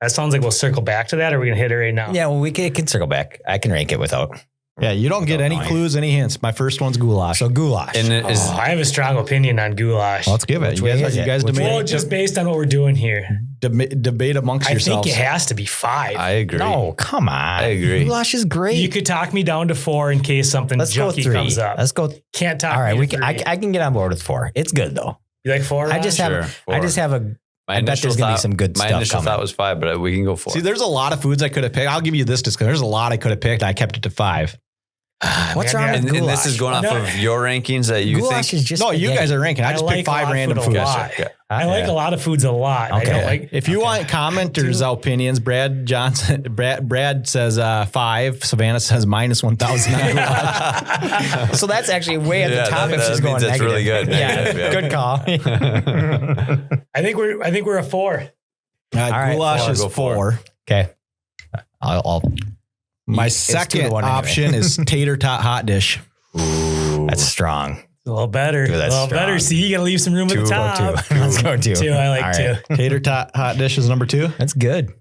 That sounds like we'll circle back to that, or are we going to hit it right now? Yeah, well, we can circle back. I can rank it without. Yeah, you don't get any clues, any hints. My first one's goulash. So goulash. And it is, I have a strong opinion on goulash. Let's give it. You guys debate. Well, just based on what we're doing here. Debate amongst yourselves. I think it has to be 5. I agree. No, come on. I agree. Goulash is great. You could talk me down to 4 in case something junky comes up. Let's go. Can't talk. All right, me to 3. I can get on board with 4. It's good though. You like 4? I just have a. I bet there's gonna be some good stuff. My initial coming. thought was 5, but we can go 4. See, there's a lot of foods I could have picked. I'll give you this disclaimer. There's a lot I could have picked. I kept it to 5. What's wrong with goulash? And this is going off of your rankings that you goulash think? Is just no, you guys are ranking. I just picked 5 random foods. I like a lot of foods a lot. Okay. I don't like. If you want commenters' opinions, Brad Johnson, Brad says 5. Savannah says -1,000. So that's actually way at the top. If she's going that's negative. really good. Yeah, good call. I think we're a 4. Goulash is 4. Okay. I'll My second option is tater tot hot dish. Ooh, that's strong. A little better. Dude, a little better. See, you got to leave some room at the top. Let's go 2. 2. I like 2. Tater tot hot dish is number 2. That's good.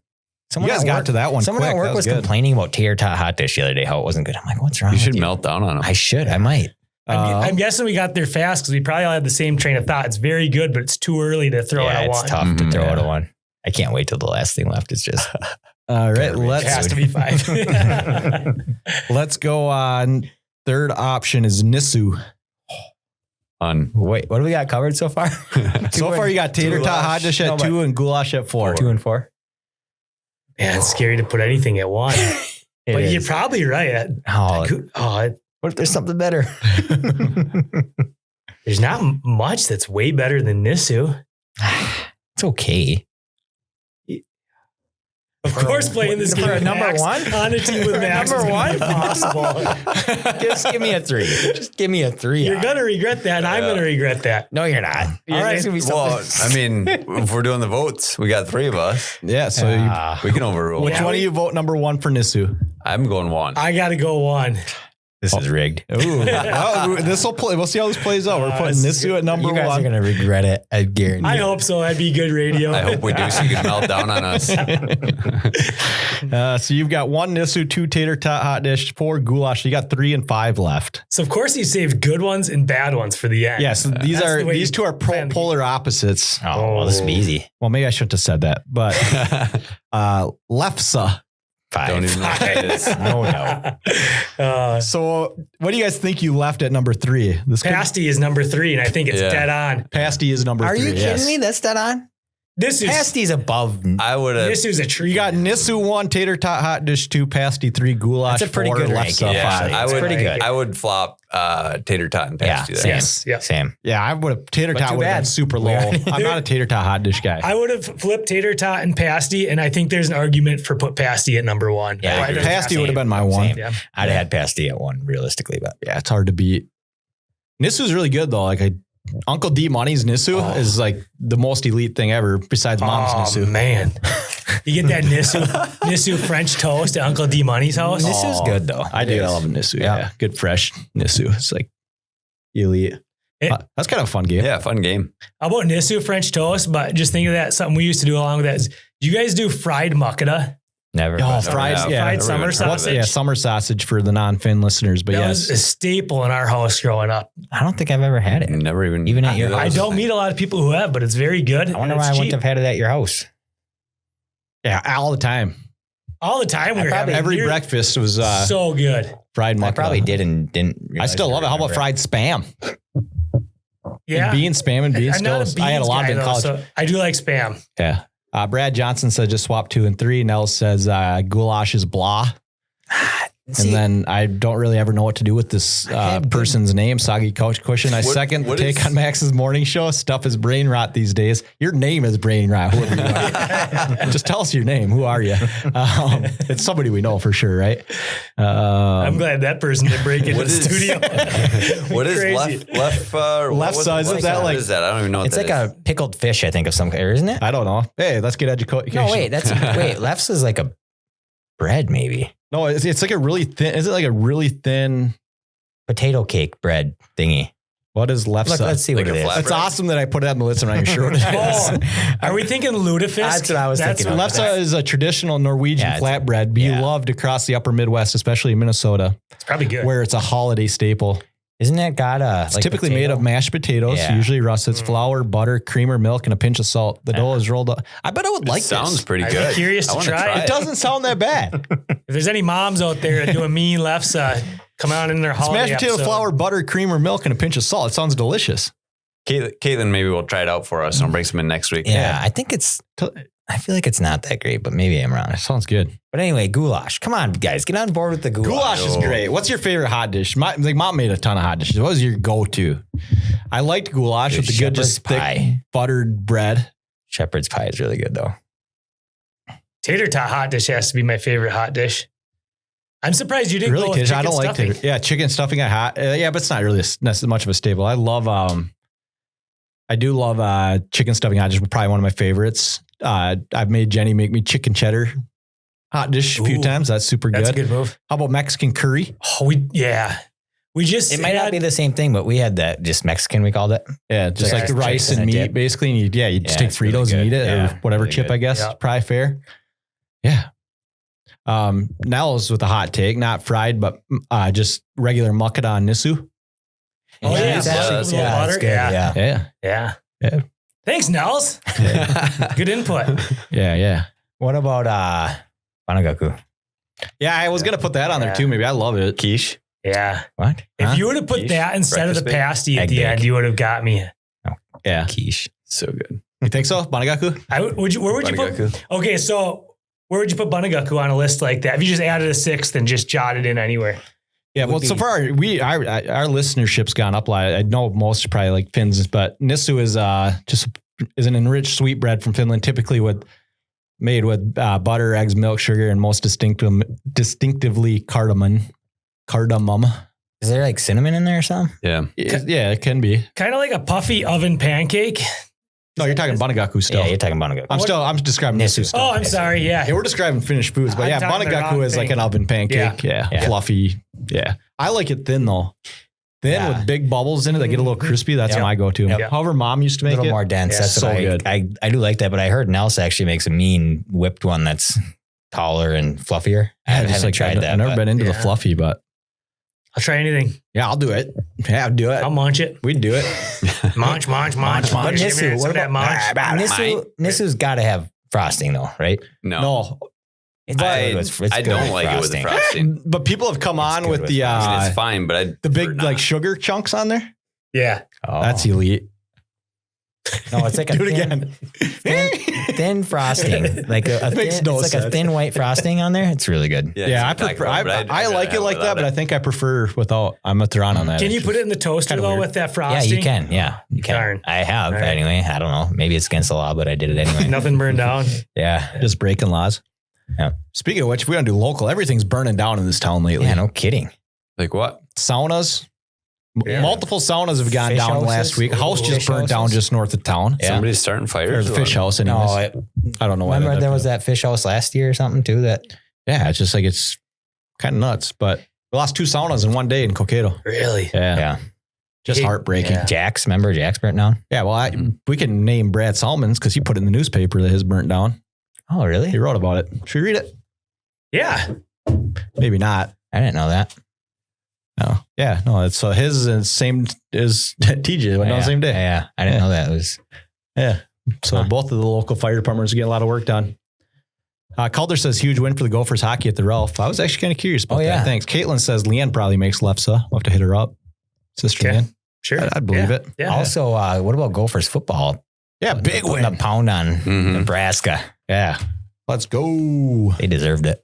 You guys got to that one. Someone at work was complaining about tater tot hot dish the other day, how it wasn't good. I'm like, what's wrong? You should melt down on them. I should. I might. I'm guessing we got there fast because we probably all had the same train of thought. It's very good, but it's too early to throw out a 1. It's tough to throw out a 1. I can't wait till the last thing left is just. All right, it has to be 5. Let's go on. Third option is Nisu. Wait, what do we got covered so far? So far, you got tater tot hot dish at 2 and goulash at 4. 2 and 4. Man, it's scary to put anything at 1. But you're probably right. What if there's something better? There's not much that's way better than Nisu. It's okay. Of course, playing this game with number Max, 1 on a team with Max number 1 impossible. Just give me a 3. Just give me a 3. You're gonna regret that. And I'm gonna regret that. No, you're not. All right. Well, I mean, if we're doing the votes, we got 3 of us. Yeah, so we can overrule. Which one of you vote number 1 for Nisu? I'm going 1. I got to go 1. This is rigged. Ooh, this will play. We'll see how this plays out. We're putting Nisu at number 1. You guys are going to regret it. I guarantee. I hope so. That'd be good radio. I hope we do, so you can melt down on us. So you've got 1 Nisu, 2 tater tot hot dish, 4 goulash. So you got 3 and 5 left. So of course you saved good ones and bad ones for the end. Yes, these two are polar opposites. Oh, well, this will be easy. Well, maybe I shouldn't have said that, but Lefse. 5. Don't even know what that is. No. So what do you guys think you left at number 3? Pasty is number 3, and I think it's dead on. Pasty is number 3. Are you kidding me? That's dead on? Pasty's above. I would have. This is a treat. You got Nissu 1, tater tot hot dish 2, pasty 3, goulash That's a pretty 4, good lefse ranking. 5. I would. pretty good. I would flop tater tot and pasty. there. Same. Yeah. Same. Yeah, I would have tater But tot too would have been bad. super low. I'm not a tater tot hot dish guy. I would have flipped tater tot and pasty, and I think there's an argument for put pasty at number 1. Yeah, Why I agree. does Pasty would have been my one. Same. Yeah. I'd have had pasty at 1 realistically, but Yeah, it's hard to beat. Nissu's really good though. Like Uncle D Money's Nissu is like the most elite thing ever besides Mom's Nissu. Man. You get that Nissu French toast at Uncle D Money's house. Nissu's good though. I do. I love a Nissu. Yeah. Good fresh Nissu. It's like elite. That's kind of a fun game. Yeah, fun game. How about Nissu French toast? But just think of that. Something we used to do along with that is, do you guys do fried muckata? Never. Oh, But- fried, Yeah, yeah. fried summer sausage. Yeah, summer sausage for the non-Finn listeners. But That was a yes, staple in our house growing up. I don't think I've ever had it. Never even. Even at your I house. don't meet a lot of people who have, but it's very good. I wonder and why I it's wouldn't cheap. have had it at your house. yeah, all the time. All the time we were having Every beer. breakfast was So good. fried I muckata. probably did and didn't. I realize still I love it. How about remember fried spam? Yeah. Beans, spam, and beans. I'm not a Still, I had a beans lot of guy, it in though, college. so I do like spam. Yeah. Brad Johnson said just swap 2 and 3. Nell says goulash is blah. See, And then I don't really ever know what to do with this person's name, Soggy Couch Cushion. I second the what take is- on Max's morning show. Stuff is brain rot these days. Your name is brain rot. Whoever you are. Just tell us your name. Who are you? It's somebody we know for sure, right? I'm glad that person did break into What the is- studio. What is Crazy. left side, isn't that what like- is that? I don't even know. What it's that like is. a pickled fish, I think, of some kind, isn't it? I don't know. Hey, let's get education. No, wait, lefse is like a bread, maybe No, it's like a really thin. Is it like a really thin? potato cake bread thingy. What is left Look, side? let's see Like what a it is. flat- It's awesome that I put it on the list. I'm not even sure what it is. Oh, are we thinking lutefisk? That's what I was thinking of. Lefse is a traditional Norwegian Yeah, it's- flatbread beloved across the upper Midwest, especially in Minnesota, It's probably good. where it's a holiday staple. Isn't that got a? It's typically made of mashed potatoes, Yeah. usually russets, flour, butter, creamer, milk, and a pinch of salt. The dough is rolled up. I bet I would like sounds this. pretty I'd be good. curious to I wanna try it. It doesn't sound that bad. If there's any moms out there that do a mean lefse, come out in their It's holiday mashed potato, episode. flour, butter, creamer, milk, and a pinch of salt. It sounds delicious. Caitlin, maybe we'll try it out for us and I'll bring some in next week. Yeah, I think it's. I feel like it's not that great, but maybe I'm wrong. It sounds good. But anyway, goulash. Come on, guys, get on board with the goulash. Goulash is great. What's your favorite hot dish? Mom made a ton of hot dishes. What was your go-to? I liked goulash with the good, just thick pie. buttered bread. Shepherd's pie is really good though. Tater tot hot dish has to be my favorite hot dish. I'm surprised you didn't go with Tish, chicken I don't like stuffing. tater. Yeah, chicken stuffing I hot. Yeah, but it's not really much of a staple. I love. I do love chicken stuffing hot dish. Probably one of my favorites. I've made Jenny make me chicken cheddar hot dish a few Ooh, times. That's super That's good. a good move. How about Mexican curry? Oh, we just It might not had- be the same thing, but we had that just Mexican. We called it. Yeah, just Yeah, like the it's rice chicken and and meat, dip. basically. And you just Yeah, take it's really Fritos and good. eat it, Yeah, or whatever really chip, good. I guess. Yeah. Probably fair. Yeah. Nell's with a hot take, not fried, but just regular muckata on Nissu. Oh, yeah. It's Yeah, actually- it's yeah, butter. it's good. Yeah. Yeah. Yeah. Yeah. Yeah. Thanks, Nels. Good input. Yeah. What about Banagaku? Yeah, I was gonna put that on there too. Maybe I love it. Quiche. Yeah. What? If you would have put Quiche? that instead of the Breakfast pasty at Egg the bake. end, you would have got me. Yeah, Quiche. So good. you think so? Banagaku? Where would you put? Banagaku. Okay, so where would you put Banagaku on a list like that? If you just added a sixth and just jotted in anywhere. Yeah. Well, so far our listenership's gone up. I know most are probably like Finns, but Nissu is is an enriched sweetbread from Finland, typically made with butter, eggs, milk, sugar, and most distinctively cardamom. Is there like cinnamon in there or something? Yeah. Yeah, it can be. Kind of like a puffy oven pancake. No, you're talking Banagaku still. Yeah, you're talking Banagaku. I'm describing Nissu Nissu. still. Oh, I'm sorry. Yeah. Yeah, we're describing Finnish foods, but I'm yeah, talking the wrong Banagaku is like thing. an oven pancake. Yeah. Yeah. Fluffy. Yeah. I like it thin though. Thin Yeah. with big bubbles in it that get a little crispy. That's Yep. my go-to. Yep. However, Mom used to A make little it. more dense. Yeah, That's so what good. I do like that, but I heard Nels actually makes a mean whipped one that's taller and fluffier. I haven't tried that. I've never but- been into the Yeah. fluffy, but I'll try anything. yeah, I'll do it. Yeah, I'll do it. I'll munch it. We'd do it. Munch. But Give me Nissu, some what of that about munch. Nissu's got to have frosting though, right? No, It's good with- it's I good don't with like it with the frosting. frosting. but people have come on good with with the frosting. I mean, it's fine, but I the big like sugar chunks on there. Yeah. Oh. That's elite. No, it's like a Do it again. thin frosting. Like a Makes thin, no it's like sense. a thin white frosting on there. It's really good. Yeah, I prefer. I like it like that, but I think I prefer without. I'm a Thrawn on that. Can you put it in the toaster though with that Yeah, frosting? you can. Yeah, you can. Darn. I have All right. anyway. I don't know. Maybe it's against the law, but I did it anyway. Nothing burned down. Yeah. just breaking laws? Yeah. Speaking of which, if we don't do local, everything's burning down in this town lately. Yeah, no kidding. Like what? Saunas. Yeah. Multiple saunas have gone Fish down houses. last week. A house Fish just burnt down houses. just north of town. Yeah. Somebody's starting Or fires. the fish house, anyways. No, I don't know why. remember that there was happened. that fish house last year or something too that Yeah, it's just like it's kind of nuts. But we lost 2 saunas in one day in Cokato. Really? Yeah, just Hey, heartbreaking. yeah. Jack's, remember Jack's burnt down? Yeah, well, we can name Brad Salmons because he put it in the newspaper that his burnt down. Oh, really? He wrote about it. Should we read it? Yeah. Maybe not. I didn't know that. No. Yeah, no, it's his is same as TJ went down the same day. Yeah, I didn't know that. It was Yeah. So both of the local fire departments are getting a lot of work done. Calder says huge win for the Gophers hockey at the Ralph. I was actually kind of curious about that. Thanks. Caitlin says Leanne probably makes Lefsa. We'll have to hit her up. Sister Okay. Leanne. Sure. I'd believe it. Yeah. also, what about Gophers football? Yeah, big Putting win. a pound on Mhm. Nebraska. Yeah. Let's go. They deserved it.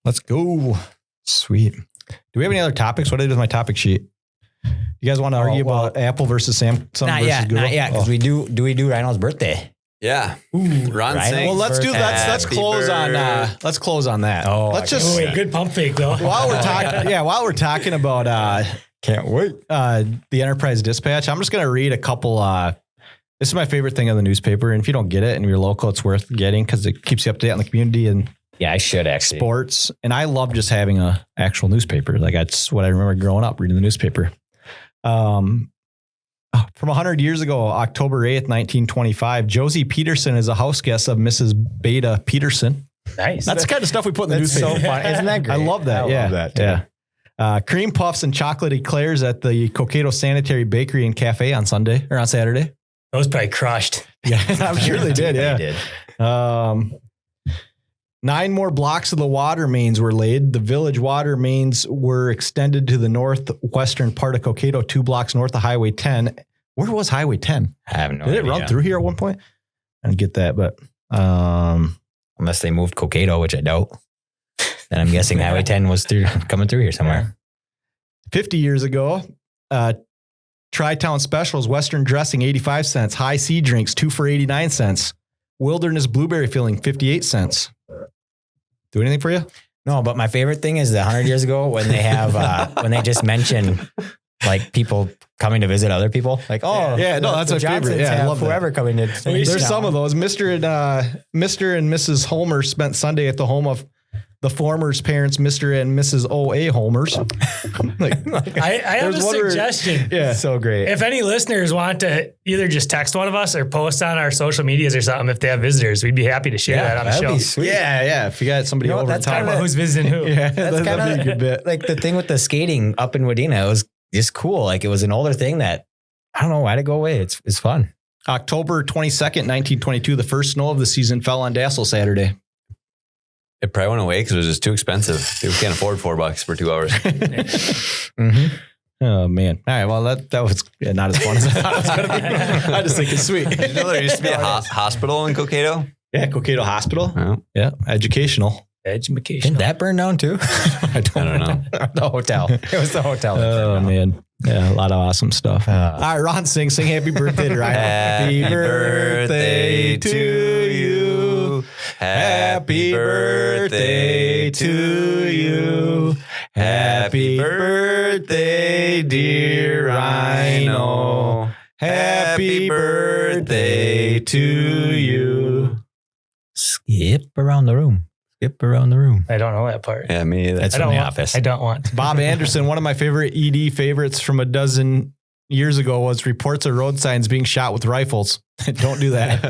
Let's go. Sweet. Do we have any other topics? What did I do with my topic sheet? You guys want to argue about Apple versus Samsung Not versus yet, Google? not yet. Because we do we do Rhino's birthday? Yeah. Ron Right. sings. Well, let's do that. Let's Happy close on. Let's close on that. Oh, let's I just Oh, wait, good pump fake though. while we're talking. Yeah, while we're talking about Can't wait. the Enterprise Dispatch, I'm just gonna read a couple. This is my favorite thing on the newspaper, and if you don't get it and you're local, it's worth getting because it keeps you up to date on the community and Yeah, I should actually. sports. And I love just having a actual newspaper. Like that's what I remember growing up reading the newspaper. From 100 years ago, October 8th, 1925, Josie Peterson is a house guest of Mrs. Beta Peterson. Nice. That's the kind of stuff we put in the That's newspaper. so fun. Isn't that great? I love that. I love that too. Yeah. Cream puffs and chocolate eclairs at the Cokato Sanitary Bakery and Cafe on Sunday or on Saturday. Those probably crushed. Yeah, I'm sure they did. Yeah. They did. 9 more blocks of the water mains were laid. The village water mains were extended to the northwestern part of Cokato, 2 blocks north of Highway 10. Where was Highway 10? I have no Did idea. it run through here at one point? I didn't get that, but Unless they moved Cokato, which I doubt. Then I'm guessing Highway 10 was coming through here somewhere. 50 years ago, Tri-Town Specials, Western Dressing, 85 cents. High C Drinks, 2 for 89 cents. Wilderness Blueberry Filling, 58 cents. Do anything for you? No, but my favorite thing is the 100 years ago when they have when they just mention like people coming to visit other people. Like, oh, Yeah, no, that's the my favorite. Johnsons Yeah, I have love that. whoever coming to. There's some of those. Mr. and Mrs. Homer spent Sunday at the home of the former's parents, Mr. and Mrs. O.A. Homers. I have a There's one where- suggestion. Yeah. So great. If any listeners want to either just text one of us or post on our social medias or something, if they have visitors, we'd be happy to share that on the that'd show. be sweet. Yeah. If you got somebody You know, over that's to talk I don't know about who's visiting who. Yeah, That's that'd be a good kind bit. of like the thing with the skating up in Wadena. It was just cool. Like it was an older thing that I don't know why to go away. It's fun. October 22nd, 1922, the first snow of the season fell on Dassel Saturday. It probably went away because it was just too expensive. People can't afford $4 for 2 hours. Mm-hmm. Oh, man. All right. Well, that was not as fun as I thought it was going to be. I just think it's sweet. Did you know there used to be a hospital in Cokato? Yeah, Cokato Hospital. Oh. Yeah, educational. Education. Didn't that burn down too? I don't know. The hotel. It was the hotel. that Oh, burned down. man. Yeah, a lot of awesome stuff. All right, Ron, sing happy birthday to Ryan. Happy birthday to you. Happy birthday to you. Happy birthday, dear Rhino. Happy birthday to you. Skip around the room. Skip around the room. I don't know that part. Yeah, me either. That's I from don't The want, Office. I don't want. Bob Anderson, one of my favorite ED favorites from a dozen years ago was reports of road signs being shot with rifles. Don't do that.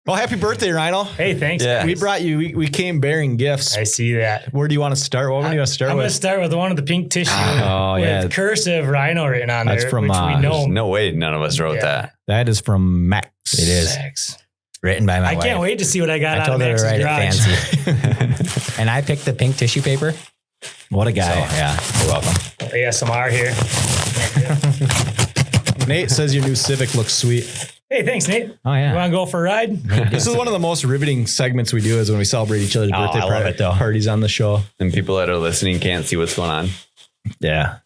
Well, happy birthday, Rhino. Hey, thanks. Yeah. We brought you, we came bearing gifts. I see that. Where do you want to start? What do you want to start I'm going to with? start with one of the pink tissue Oh, with yeah. cursive Rhino written on That's there, from, which we there's know. No way none of us wrote Yeah. that. That is from Max. It is. Thanks. Written by my I wife. can't wait to see what I got I out told of her to Max's write garage. it fancy. And I picked the pink tissue paper. What a So, guy. yeah, you're welcome. ASMR here. Nate says your new Civic looks sweet. Hey, thanks, Nate. Oh, yeah. You want to go for a ride? This is one of the most riveting segments we do is when we celebrate each other's birthday I love it, though. parties on the show. And people that are listening can't see what's going on. Yeah.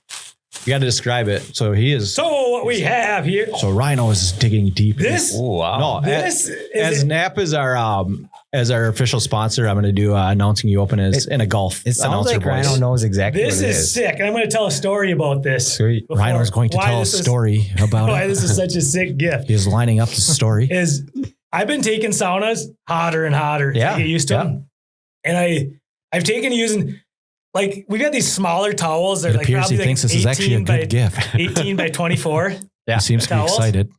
You got to describe it. So he is. So what we have here. So Rhino is digging deep. This. Oh, wow. No, This as Knapp is our official sponsor, I'm going to do announcing you open as in a golf. It sounds announcer like voice. Rhino knows exactly This what it is sick. And I'm going to tell a story about this. Sweet. before- Rhino's going to why tell a this is- story about Why it. this is such a sick gift. He is lining up the story. Is I've been taking saunas hotter and hotter Yeah, to get used to yeah. them. And I've taken using, like, we got these smaller towels. They're It like appears he probably thinks like this is actually a 18 by good gift. 18 by 24. He seems to be Towels. excited.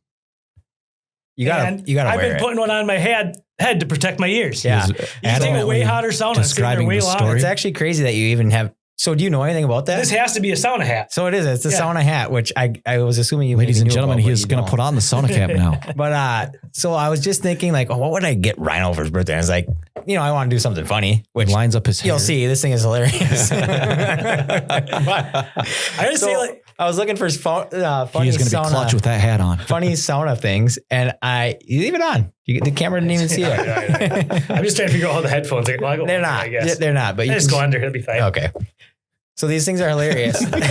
You gotta And wear I've been it. putting one on my head to protect my ears. Yeah. You can take a way hotter sauna and sit there describing way the longer. story. It's actually crazy that you even have. So do you know anything about that? This has to be a sauna hat. So it is. It's a Yeah. sauna hat, which I was assuming you. Ladies maybe and knew gentlemen, about, he but is you going to don't. put on the sauna cap now. But so I was just thinking, like, oh, what would I get Rhino for his birthday? I was like, I want to do something funny, which He lines up his hair. you'll see. This thing is hilarious. I just say, like, I was looking for funny He is going to be clutch sauna, with that hat on. funny sauna things, and you leave it on. The camera didn't even see it. I'm just trying to figure out how the headphones are. Well, I go They're under, not. I guess. They're not. But you Just can, go under. It'll be fine. okay. So these things are hilarious. But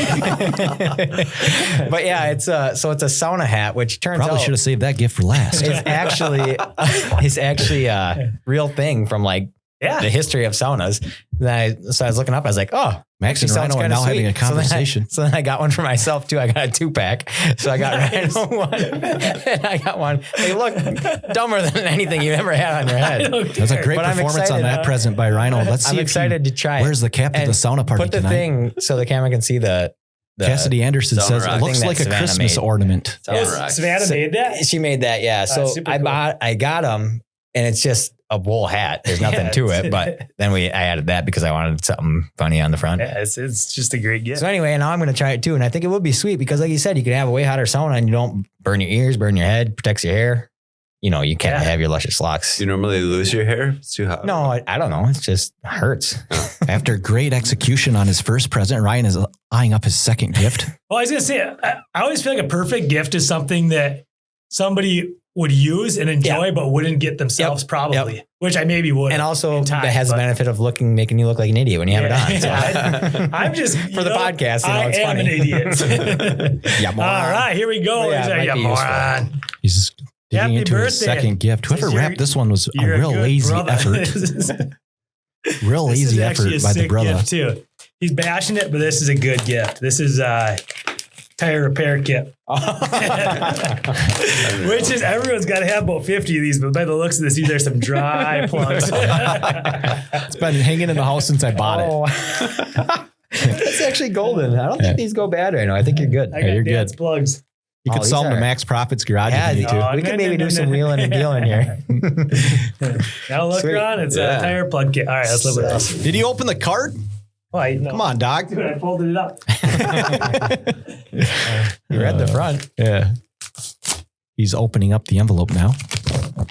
yeah, it's a sauna hat, which turns Probably out should have saved that gift for last. is actually a real thing from like Yeah. the history of saunas. So I was looking up. I was like, oh, Max and actually sounds Rhino are kinda now having a sweet. So then I- conversation. So then I got one for myself too. I got a 2-pack. So I got Rhino one, and I got one. They look dumber than anything you've ever had on your head. That's a great But I'm performance on excited. that present by Rhino. Let's see I'm if excited to try it. Where's the cap to the And sauna party Put the tonight? thing so the camera can see the Cassidy Anderson sauna says rock. it looks thing like that a Savannah Christmas made. ornament. Savannah made that? She made that, yeah. So super cool. I got them, and it's just a wool hat. There's nothing to it, but then I added that because I wanted something funny on the front. Yeah, it's just a great gift. So anyway, now I'm going to try it too, and I think it would be sweet because, like you said, you can have a way hotter sauna and you don't burn your ears, burn your head, protects your hair. You can't have your luscious locks. Do you normally lose your hair? It's too hot. No, I don't know. It just hurts. After great execution on his first present, Ryan is eyeing up his second gift. Well, I was going to say, I always feel like a perfect gift is something that somebody would use and enjoy, but wouldn't get themselves probably, which I maybe would. And also, in time, it has the but- benefit of making you look like an idiot when you have it on. So. Yeah, I'm just For the podcast, it's I am funny. an idiot. Yeah, All right, here we go. Yeah, it might You be useful. moron. He's just digging Happy into his birthday. second gift. Whoever You're- wrapped this one was a You're real good lazy brother. effort. Real This is lazy actually effort a by the sick brother. gift too. He's bashing it, but this is a good gift. This is tire repair kit, which is everyone's got to have about 50 of these. But by the looks of this, these are some dry plugs. It's been hanging in the house since I bought it. It's actually golden. I don't think these go bad right now. I think you're good. I got you're Dad's good. plugs. You could these sell them to are- Max Profits Garage Yeah, if you need to. no. we could maybe do some wheeling and dealing here. Now look, Sweet. Ron, it's Yeah. a tire plug kit. All right, let's live with this. Did he open the card? Wait, no. Come on, dog. Dude, I folded it up. You're at the front. Yeah. He's opening up the envelope now.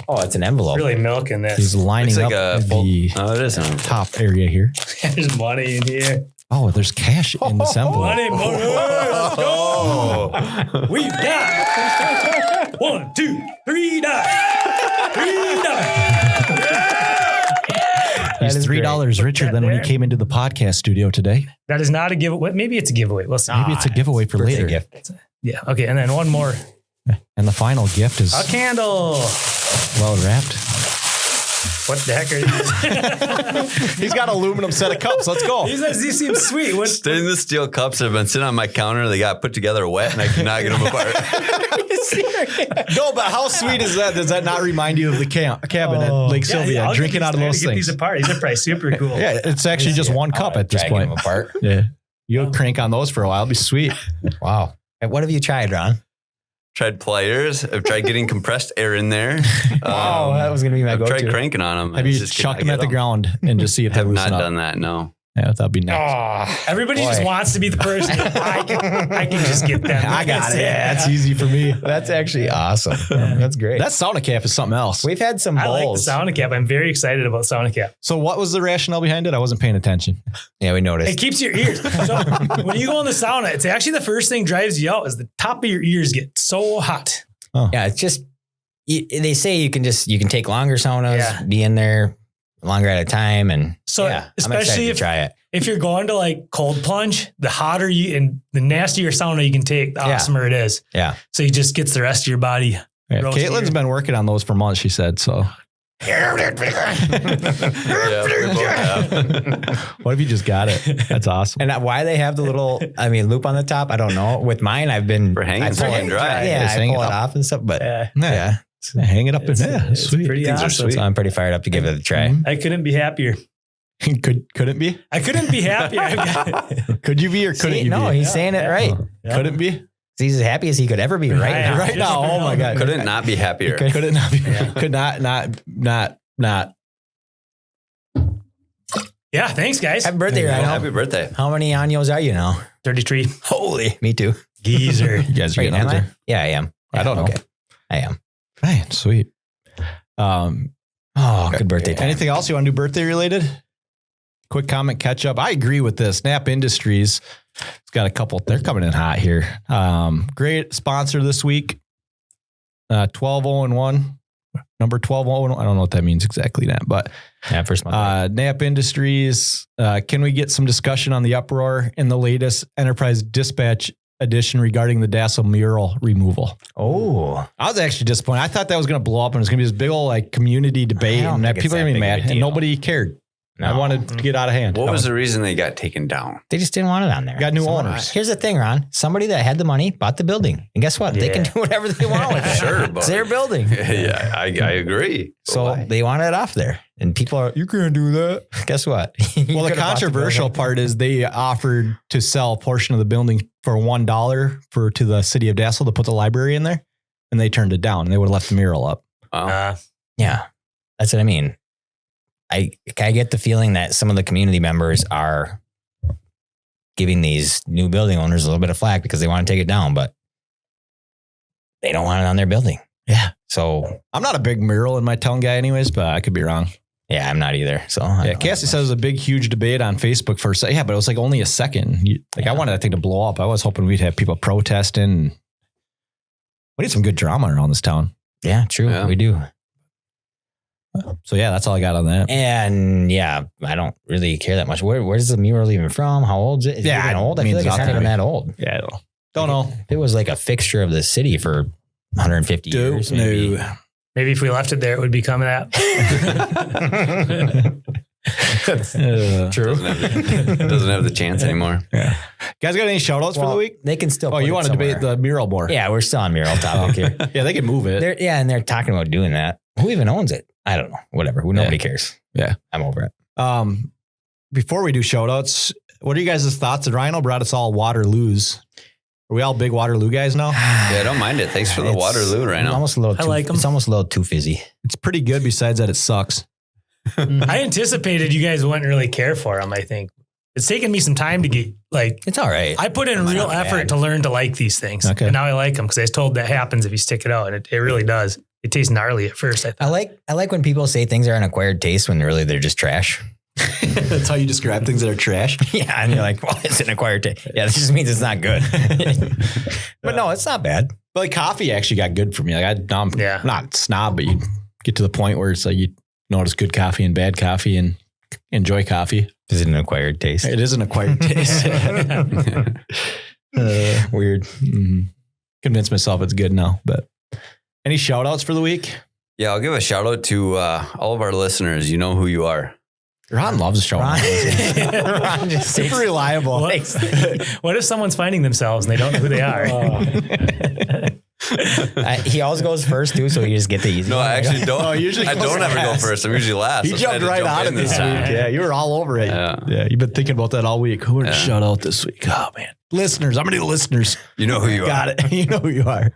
Oh, it's an envelope. Really milking this. He's lining Looks like up a full. the Oh, it is. top area here. There's money in here. Oh, there's cash in this envelope. Money, money. Let's go. We die. 1, 2, 3 die. 3 die. He's is $3 richer than when he came into the podcast studio today. That is not a giveaway. Maybe it's a giveaway. We'll see. Maybe it's a giveaway for Birthday later. gift. Yeah. Okay. And then one more. And the final gift is A candle. well wrapped. What the heck are these? He's got aluminum set of cups. Let's go. These seem sweet. What? Stainless steel cups have been sitting on my counter. They got put together wet, and I cannot get them apart. No, but how sweet is that? Does that not remind you of the cabin at Lake Sylvia? I'll Drinking get out of these- those get things. These apart. These are probably super cool. Yeah, it's actually just one cup at this Dragging point. them apart. Yeah. You'll crank on those for a while. It'll be sweet. Wow. Hey, what have you tried, Ron? Tried pliers. I've tried getting compressed air in there. Oh, that was going to be my I've go-to. tried cranking on them. Have you chucked them at the ground and just see if they Have loosen not up? done that. No. Yeah, that'd be nice. Everybody just wants to be the person. I can just get them. I got it. Yeah, that's easy for me. That's actually awesome. That's great. That sauna cap is something else. We've had some I like the bowls. sauna cap. I'm very excited about sauna cap. So what was the rationale behind it? I wasn't paying attention. Yeah, we noticed. It keeps your ears. So when you go in the sauna, it's actually the first thing drives you out is the top of your ears get so hot. Yeah, it's just, they say you can take longer saunas, be in there longer at a time. And so especially if try it. If you're going to like cold plunge, the hotter you and the nastier sauna you can take, the awesomer it is. Yeah. So he just gets the rest of your body. Yeah, Caitlin's been working on those for months, she said. So what if you just got it? That's awesome. And why they have the little, loop on the top, I don't know. With mine, I've been for hanging so dry. Yeah, I pull it off and stuff, but yeah. Hang it up in there. Sweet. Pretty awesome. So I'm pretty fired up to give it a try. I couldn't be happier. Couldn't be? I couldn't be happier. Could you be or couldn't you be? No, he's saying it right. Couldn't be? He's as happy as he could ever be right now. Right now. Oh my God. Couldn't not be happier. Couldn't not be. Could not. Yeah, thanks, guys. Happy birthday, Ryan. Happy birthday. How many años are you now? 33. Holy. Me too. Geezer. You guys are Wait, getting am up I? there? Yeah, I am. I don't know. Okay. I am. Man, sweet. Good birthday time. Anything else you want to do birthday related? Quick comment catch up. I agree with this. Knapp Industries. It's got a couple. They're coming in hot here. Great sponsor this week. 1201. Number 1201. I don't know what that means exactly, Nat, but first month. Knapp Industries. Can we get some discussion on the uproar in the latest Enterprise Dispatch edition regarding the Dassel mural removal? Oh, I was actually disappointed. I thought that was going to blow up and it was going to be this big old community debate and that people are going to be mad and nobody cared. No. I wanted to get out of hand. What was the reason they got taken down? They just didn't want it on there. Got new owners. Here's the thing, Ron. Somebody that had the money bought the building. And guess what? They can do whatever they want with it. Sure, it's their building. Yeah, I agree. So they wanted it off there. And people are, you can't do that. Guess what? Well, the controversial part is they offered to sell a portion of the building for $1 to the city of Dassel to put the library in there. And they turned it down and they would have left the mural up. Yeah, that's what I mean. I get the feeling that some of the community members are giving these new building owners a little bit of flack because they want to take it down, but they don't want it on their building. Yeah. So I'm not a big mural in my town guy anyways, but I could be wrong. Yeah, I'm not either. So Cassie says it was a big, huge debate on Facebook for a second. Yeah, but it was only a second. I wanted that thing to blow up. I was hoping we'd have people protesting. We need some good drama around this town. Yeah, true. Yeah. We do. So yeah, that's all I got on that. And yeah, I don't really care that much. Where's the mural even from? How old is it? Is it even old? I feel like it's not even that old. Yeah, don't know. It was like a fixture of the city for 150 years. Maybe. Maybe if we left it there, it would be coming out. True. Doesn't have the chance anymore. Yeah. Guys got any shout outs for the week? They can still. Oh, you want to debate the mural more? Yeah, we're still on mural topic here. Yeah, they can move it. And they're talking about doing that. Who even owns it? I don't know. Whatever. Nobody cares. Yeah. I'm over it. Before we do shout outs, what are you guys' thoughts? Rhino brought us all Waterloos. Are we all big Waterloo guys now? Yeah, I don't mind it. Thanks for the Waterloo, Rhino. Almost a little I like them. It's almost a little too fizzy. It's pretty good besides that it sucks. I anticipated you guys wouldn't really care for them, I think. It's taken me some time to get, it's all right. I put in real effort to learn to like these things. Okay. And now I like them because I was told that happens if you stick it out. And it really does. It tastes gnarly at first, I think. I like when people say things are an acquired taste when really they're just trash. That's how you describe things that are trash? Yeah. And you're like, well, it's an acquired taste. Yeah, this just means it's not good. But no, it's not bad. But coffee actually got good for me. I'm not snob, but you get to the point where it's like you notice good coffee and bad coffee and enjoy coffee. Is it an acquired taste? It is an acquired taste. Weird. Mm-hmm. Convinced myself it's good now. But any shout outs for the week? Yeah, I'll give a shout out to all of our listeners. You know who you are. Ron loves showing Ron just super reliable. What if someone's finding themselves and they don't know who they are? He always goes first too, so you just get the easy. No, one. I actually don't. No, usually I don't ever go first. I'm usually last. You jumped right on it this week. Yeah, you were all over it. Yeah, you've been thinking about that all week. Who would shout out this week? Oh man, listeners. I'm gonna do listeners. You know who you are. Got it. You know who you are.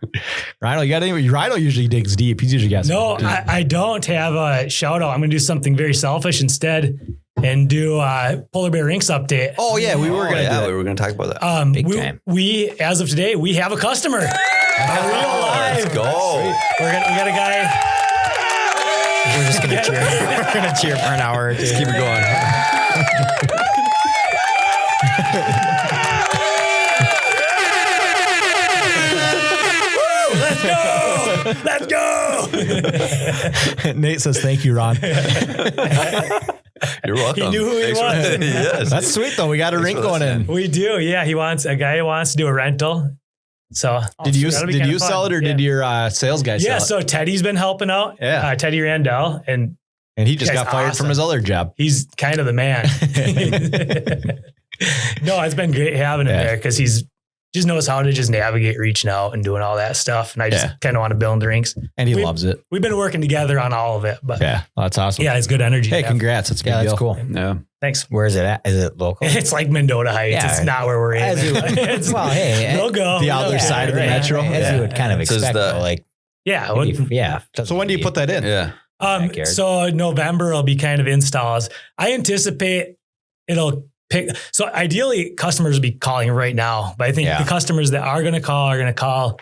Rhino, you got any? Rhino usually digs deep. He's usually got. No, I don't have a shout out. I'm gonna do something very selfish instead. and do Polar Bear Rinks update. Oh yeah, we were gonna. We were gonna talk about that. Big time. We as of today, we have a customer. Real live. Let's go. We got a guy. We're just gonna cheer. We're gonna cheer for an hour or two. Just keep it going. Let's go. Nate says thank you, Ron. You're welcome. He knew who he was. Yes. That's sweet though. We got a rink going in. We do. Yeah, a guy who wants to do a rental. So Did you sell it or did your sales guy sell it? Yeah, so Teddy's been helping out. Yeah. Teddy Randell, and he just got guy's fired awesome. from his other job. He's kind of the man. No, it's been great having him there because he's just knows how to just navigate reaching out and doing all that stuff. And I just kind of want to build the rinks. And he loves it. We've been working together on all of it. But that's awesome. yeah, it's good energy. Hey, congrats. That's a big deal. That's cool. Yeah. Thanks. Where is it at? Is it local? It's like Mendota Heights. Yeah. It's not where we're in. Well, hey, we'll go. The other side of the metro. As you would kind of expect, though, like, yeah. So when do you put that in? Yeah. Backyard. So November will be kind of installs. I anticipate it'll pick. So ideally customers will be calling right now, but I think the customers that are going to call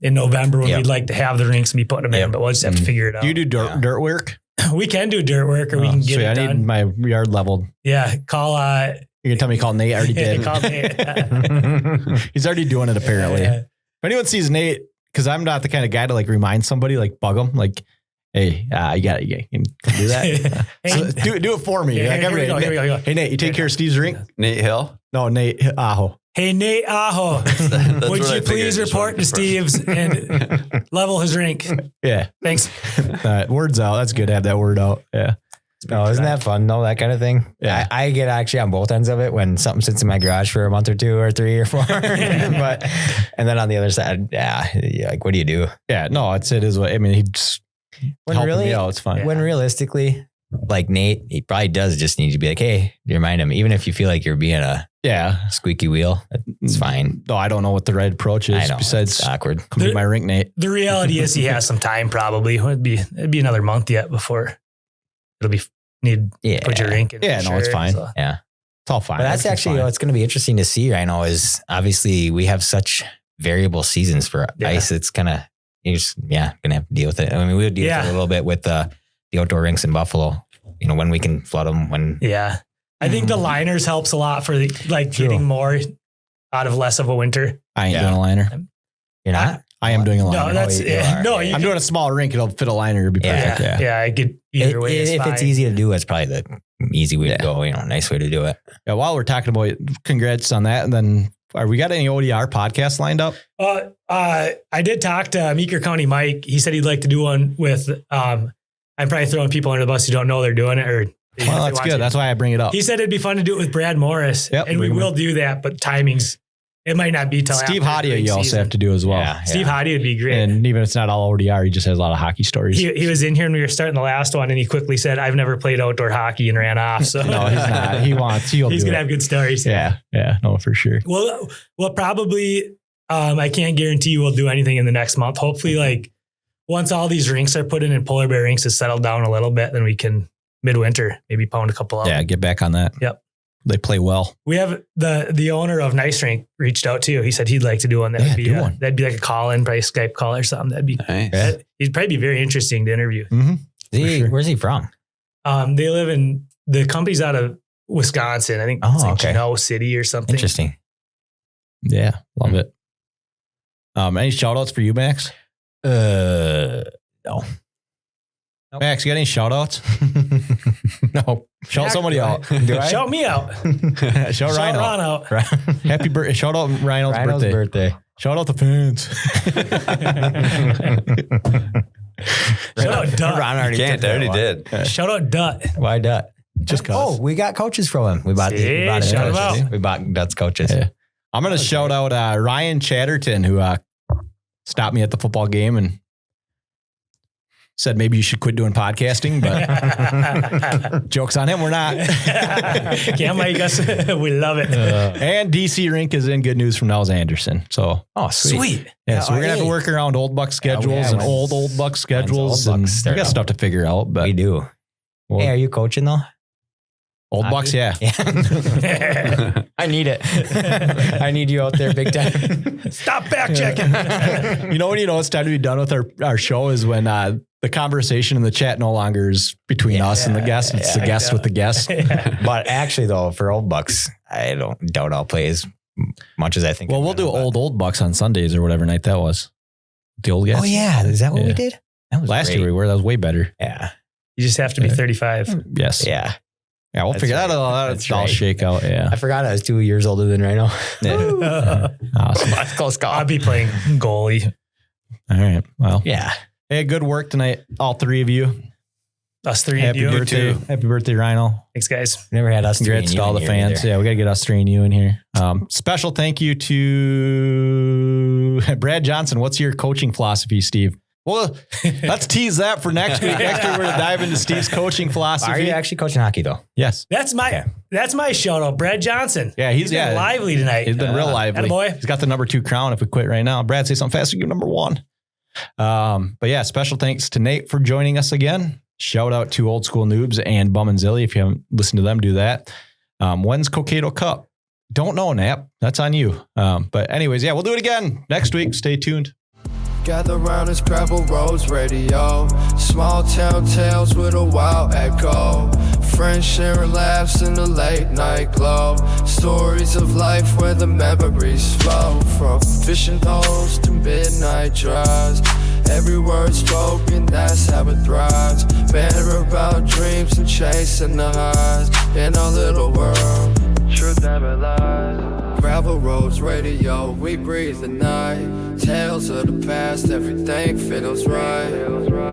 in November when we'd like to have the rinks and be putting them in, but we'll just have to figure it out. Do you do dirt work? We can do dirt work or we can get it done. I need my yard leveled. Yeah. Call, you're going to tell me call Nate? I already did. Call Nate. He's already doing it apparently. If anyone sees Nate, because I'm not the kind of guy to like remind somebody, like bug them, like, hey, you can do that. So do it for me. Here we go. Hey, Nate, you take care of Steve's rink? Nate Hill? No, Nate Aho. Hey, Nate Aho, would you please report to Steve's and level his rink? Yeah. Thanks. Word's out. That's good to have that word out. Yeah. No, isn't that fun though? That kind of thing. Yeah. I get actually on both ends of it when something sits in my garage for a month or 2 or 3 or 4. And then on the other side, like, what do you do? Yeah. No, it is what, I mean, he's helping me out. It's fine. When realistically, like Nate, he probably does just need to be like, hey, remind him, even if you feel like you're being a squeaky wheel, it's fine. No, I don't know what the right approach is. I know, besides it's awkward. Come to my rink, Nate. The reality is he has some time probably. It'd be another month yet before need to put your rink in. Yeah, no, it's fine. So. Yeah. It's all fine. But that's actually what's going to be interesting to see right now is obviously we have such variable seasons for ice. It's kind of, you're just, going to have to deal with it. I mean, we would deal with it a little bit with the outdoor rinks in Buffalo, when we can flood them when. Yeah. I think the liners helps a lot for getting more out of less of a winter. I ain't doing a liner. You're not? I am doing a liner. I'm doing a small rink. It'll fit a liner. It'll be perfect. Yeah. I get either way. If it's easy to do, it's probably the easy way to go. Nice way to do it. Yeah. While we're talking about congrats on that. And then we got any ODR podcasts lined up? I did talk to Meeker County Mike. He said he'd like to do one with, I'm probably throwing people under the bus who don't know they're doing it or. Well, that's good. That's why I bring it up. He said it'd be fun to do it with Brad Morris. Yep, and we will do that, but timings, it might not be till Steve after Hadia you also have to do as well. Yeah. Steve Hadia would be great. And even if it's not all ODR, he just has a lot of hockey stories. He was in here when we were starting the last one and he quickly said, I've never played outdoor hockey and ran off. So no, he's not. He's going to have good stories. Yeah. Yeah. No, for sure. Well, probably, I can't guarantee we'll do anything in the next month. Hopefully, once all these rinks are put in and Polar Bear Rinks has settled down a little bit, then we can midwinter, maybe pound a couple out. Yeah, get back on that. Yep. They play well. We have the owner of Nice Rink reached out too. He said he'd like to do one. That'd be like a call-in, probably Skype call or something. That'd be nice. He'd probably be very interesting to interview. Mm-hmm. Where's he from? They live in the company's out of Wisconsin. I think it's Juneau City or something. Interesting. Yeah, love it. Any shout outs for you, Max? No. Max, you got any shout outs? No. Shout somebody out. Do I? Shout me out. Shout Ryan out. Happy birthday. Shout out Rhino's birthday. Shout out the fans. Shout out Dut. Ron already did. Shout out Dut. Why Dut? Just cause. Oh, we got coaches from him. We bought Dut's coaches. Yeah. I'm going to shout out Ryan Chatterton, who stopped me at the football game and said maybe you should quit doing podcasting, but joke's on him. We're not. Can't make us. We love it. And DC Rink is in good news from Nels Anderson. So, sweet. Yeah, so we're going to have to work around old Buck schedules and old Buck schedules. And we got stuff to figure out, but we do. Well, hey, are you coaching though? Old Bucks, yeah. I need it. I need you out there big time. Stop back checking. You know when you know it's time to be done with our show is when the conversation in the chat no longer is between us and the guest. It's the guest with the guest. But actually, though, for Old Bucks, I don't doubt I'll play as much as I think. Well, we'll do old Bucks on Sundays or whatever night that was. The old guys. Oh, yeah. Is that what we did? That was last great. year we were. That was way better. Yeah. You just have to be 35. Yes. Yeah. Yeah, we'll figure that out. That's I'll right. shake out. Yeah. I forgot I was 2 years older than Rhino. Awesome. That's close call. I'll be playing goalie. All right. Well, Yeah. hey, good work tonight, all three of you. Us three Happy and you. birthday. Happy birthday, Rhino. Thanks, guys. Never had us. Congrats to all the fans. Yeah, we got to get us three and you in here. Special thank you to Brad Johnson. What's your coaching philosophy, Steve? Well, let's tease that for next week. Next week, we're going to dive into Steve's coaching philosophy. Are you actually coaching hockey, though? Yes. That's my shout out, Brad Johnson. Yeah, he's been lively tonight. He's been real lively. Attaboy. He's got the number 2 crown if we quit right now. Brad, say something fast. You give number 1. But yeah, special thanks to Nate for joining us again. Shout out to Old School Noobs and Bum and Zilly. If you haven't listened to them, do that. When's Cokato Cup? Don't know, Knapp. That's on you. But anyways, yeah, we'll do it again next week. Stay tuned. Gather round as Gravel Roads Radio. Small town tales with a wild echo. Friends sharing laughs in the late night glow. Stories of life where the memories flow. From fishing poles to midnight drives. Every word spoken, that's how it thrives. Banter about dreams and chasing the highs. In our little world, truth never lies. Gravel Roads Radio, we breathe the night. Tales of the past, everything feels right.